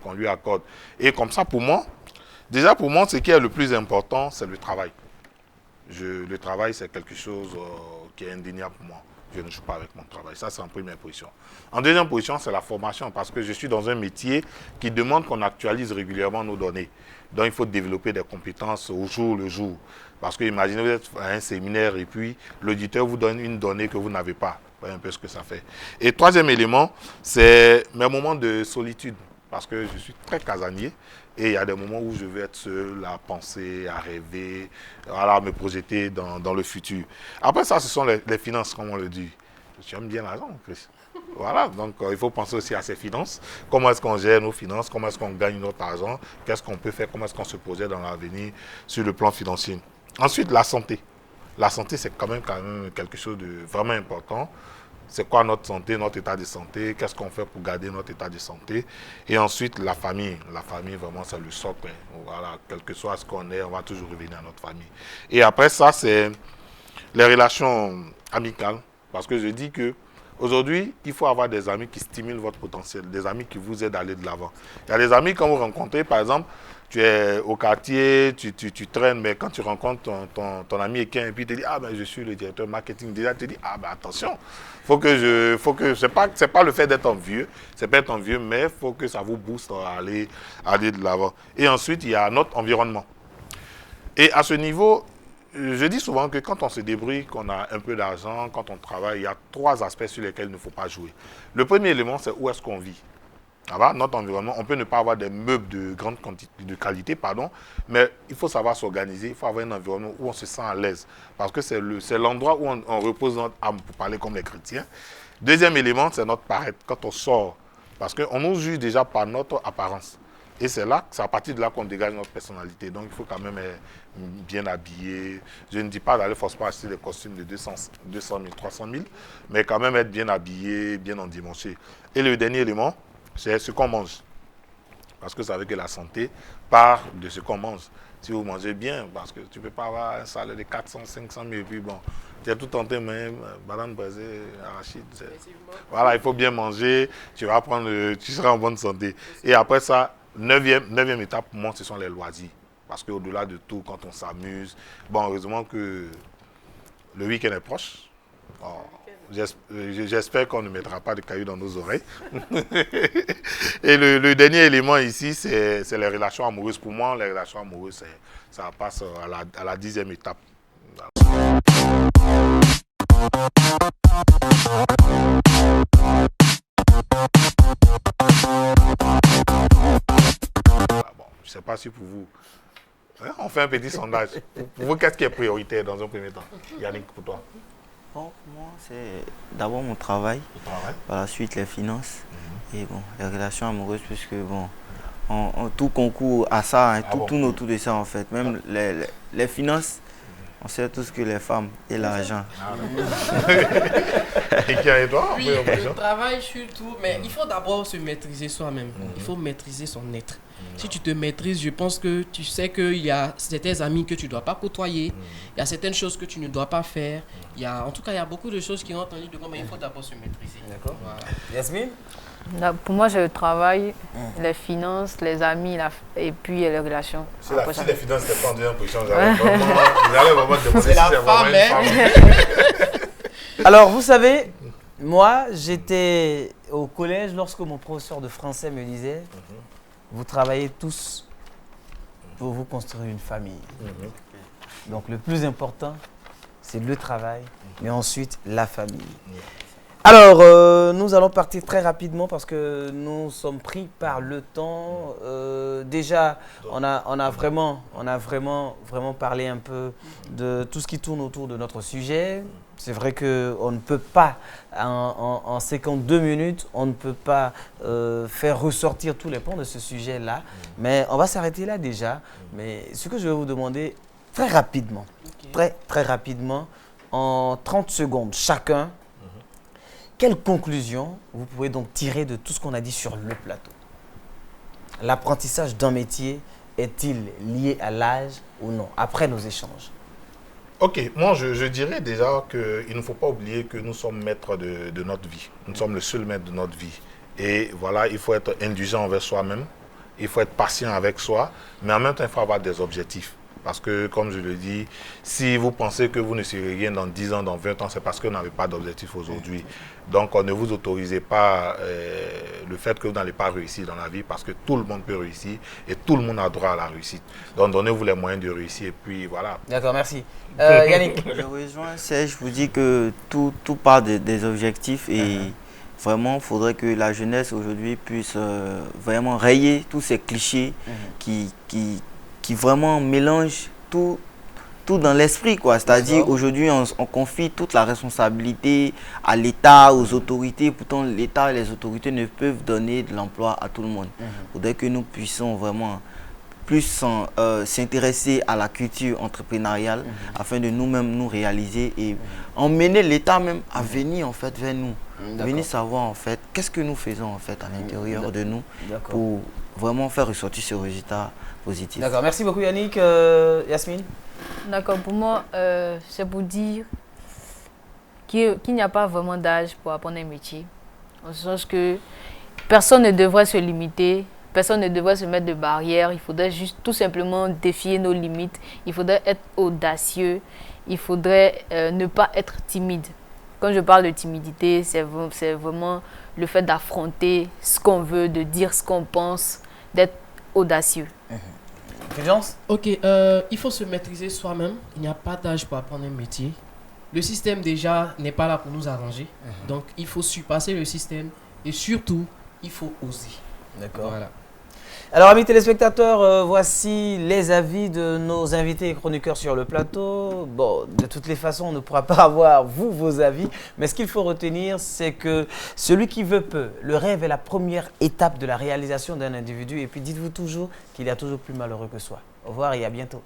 qu'on lui accorde. Et comme ça, pour moi, ce qui est le plus important, c'est le travail. Le travail, c'est quelque chose qui est indéniable pour moi. Je ne joue pas avec mon travail. Ça, c'est en première position. En deuxième position, c'est la formation, parce que je suis dans un métier qui demande qu'on actualise régulièrement nos données. Donc, il faut développer des compétences au jour le jour. Parce que imaginez, vous êtes à un séminaire et puis l'auditeur vous donne une donnée que vous n'avez pas. Vous voyez un peu ce que ça fait. Et troisième élément, c'est mes moments de solitude. Parce que je suis très casanier. Et il y a des moments où je vais être seul à penser, à rêver, à me projeter dans le futur. Après ça, ce sont les finances, comme on le dit. J'aime bien l'argent, Chris. Voilà, donc il faut penser aussi à ces finances. Comment est-ce qu'on gère nos finances? Comment est-ce qu'on gagne notre argent? Qu'est-ce qu'on peut faire? Comment est-ce qu'on se projette dans l'avenir sur le plan financier? Ensuite, la santé. La santé, c'est quand même quelque chose de vraiment important. C'est quoi notre santé, notre état de santé? Qu'est-ce qu'on fait pour garder notre état de santé? Et ensuite, la famille. La famille, vraiment, c'est le socle. Voilà, quel que soit ce qu'on est, on va toujours revenir à notre famille. Et après ça, c'est les relations amicales. Parce que je dis que aujourd'hui, il faut avoir des amis qui stimulent votre potentiel, des amis qui vous aident à aller de l'avant. Il y a des amis, quand vous rencontrez, par exemple, tu es au quartier, tu traînes, mais quand tu rencontres ton ami équin et puis il te dit « Ah ben je suis le directeur marketing », déjà tu te dis « Ah ben attention, c'est pas le fait d'être envieux, c'est pas être envieux, mais il faut que ça vous booste à aller de l'avant. » Et ensuite, il y a notre environnement. Et à ce niveau, je dis souvent que quand on se débrouille, qu'on a un peu d'argent, quand on travaille, il y a 3 aspects sur lesquels il ne faut pas jouer. Le premier élément, c'est où est-ce qu'on vit. Notre environnement, on peut ne pas avoir des meubles de grande qualité, mais il faut savoir s'organiser, il faut avoir un environnement où on se sent à l'aise. Parce que c'est l'endroit où on repose notre âme, pour parler comme les chrétiens. Deuxième élément, c'est notre paraître, quand on sort. Parce qu'on nous juge déjà par notre apparence. Et c'est à partir de là qu'on dégage notre personnalité. Donc il faut quand même être bien habillé. Je ne dis pas d'aller forcément acheter des costumes de 200 000, 300 000, mais quand même être bien habillé, bien endimanché. Et le dernier élément, c'est ce qu'on mange. Parce que vous savez que la santé part de ce qu'on mange. Si vous mangez bien, parce que tu ne peux pas avoir un salaire de 400, 500 000 et puis bon, tu es tout tenté même, banane braisée, arachide. Voilà, il faut bien manger, tu seras en bonne santé. Et après ça, neuvième étape pour moi, ce sont les loisirs. Parce qu'au-delà de tout, quand on s'amuse, bon, heureusement que le week-end est proche. J'espère qu'on ne mettra pas de cailloux dans nos oreilles. Et le dernier élément ici, c'est les relations amoureuses. Pour moi, les relations amoureuses, ça passe à la 10e étape. Bon, je ne sais pas si pour vous, on fait un petit sondage. Pour vous, qu'est-ce qui est prioritaire dans un premier temps? Yannick, pour toi? Bon, pour moi, c'est d'abord mon travail, par la suite les finances et bon, les relations amoureuses, puisque bon, tout concourt à ça, hein, tout tourne autour de ça en fait. Même les finances, on sait tous que les femmes et l'argent. Et qui a toi? Oui, le travail surtout, mais il faut d'abord se maîtriser soi-même. Il faut maîtriser son être. Si tu te maîtrises, je pense que tu sais qu'il y a certains amis que tu ne dois pas côtoyer, il y a certaines choses que tu ne dois pas faire. En tout cas, il y a beaucoup de choses qui rentrent en ligne de compte, mais il faut d'abord se maîtriser. D'accord. Voilà. Yasmine? Là, pour moi, j'ai le travail, les finances, les amis et puis les relations. Si les finances n'étaient pas en deuxième position, j'allais vraiment demander si c'est la vraiment une femme, femme. Alors, vous savez, moi, j'étais au collège lorsque mon professeur de français me disait vous travaillez tous pour vous construire une famille. Donc, le plus important, c'est le travail, mais ensuite la famille. Alors, nous allons partir très rapidement parce que nous sommes pris par le temps. Déjà, on a vraiment parlé un peu de tout ce qui tourne autour de notre sujet. C'est vrai qu'on ne peut pas, en 52 minutes, on ne peut pas faire ressortir tous les points de ce sujet-là. Mais on va s'arrêter là déjà. Mais ce que je vais vous demander, très rapidement, très rapidement, en 30 secondes chacun, quelle conclusion vous pouvez donc tirer de tout ce qu'on a dit sur le plateau? L'apprentissage d'un métier est-il lié à l'âge ou non, après nos échanges? Ok, moi je dirais déjà qu'il ne faut pas oublier que nous sommes maîtres de notre vie. Nous sommes le seul maître de notre vie. Et voilà, il faut être indulgent envers soi-même, il faut être patient avec soi, mais en même temps, il faut avoir des objectifs. Parce que, comme je le dis, si vous pensez que vous ne serez rien dans 10 ans, dans 20 ans, c'est parce que vous n'avez pas d'objectif aujourd'hui. Donc, ne vous autorisez pas le fait que vous n'allez pas réussir dans la vie parce que tout le monde peut réussir et tout le monde a droit à la réussite. Donc, donnez-vous les moyens de réussir et puis voilà. D'accord, merci. Yannick? Je rejoins Serge, je vous dis que tout part des objectifs et vraiment, il faudrait que la jeunesse aujourd'hui puisse vraiment rayer tous ces clichés qui vraiment mélange tout dans l'esprit, quoi. C'est-à-dire, aujourd'hui, on confie toute la responsabilité à l'État, aux autorités. Pourtant, l'État et les autorités ne peuvent donner de l'emploi à tout le monde. Il faudrait que nous puissions vraiment plus s'intéresser à la culture entrepreneuriale afin de nous-mêmes nous réaliser et emmener l'État même à venir, en fait, vers nous. Venir savoir, en fait, qu'est-ce que nous faisons, en fait, à l'intérieur de nous pour vraiment faire ressortir ce résultat positif. D'accord, merci beaucoup Yannick. Yasmine? D'accord, pour moi, c'est pour dire qu'il n'y a pas vraiment d'âge pour apprendre un métier. En ce sens que personne ne devrait se limiter, personne ne devrait se mettre de barrières. Il faudrait juste tout simplement défier nos limites. Il faudrait être audacieux. Il faudrait ne pas être timide. Quand je parle de timidité, c'est vraiment le fait d'affronter ce qu'on veut, de dire ce qu'on pense, d'être audacieux. Fulgence? Ok, il faut se maîtriser soi-même. Il n'y a pas d'âge pour apprendre un métier. Le système déjà n'est pas là pour nous arranger. Donc il faut surpasser le système et surtout, il faut oser. D'accord. Voilà. Alors, amis téléspectateurs, voici les avis de nos invités et chroniqueurs sur le plateau. Bon, de toutes les façons, on ne pourra pas avoir, vos avis. Mais ce qu'il faut retenir, c'est que celui qui veut peut. Le rêve est la première étape de la réalisation d'un individu. Et puis, dites-vous toujours qu'il y a toujours plus malheureux que soi. Au revoir et à bientôt.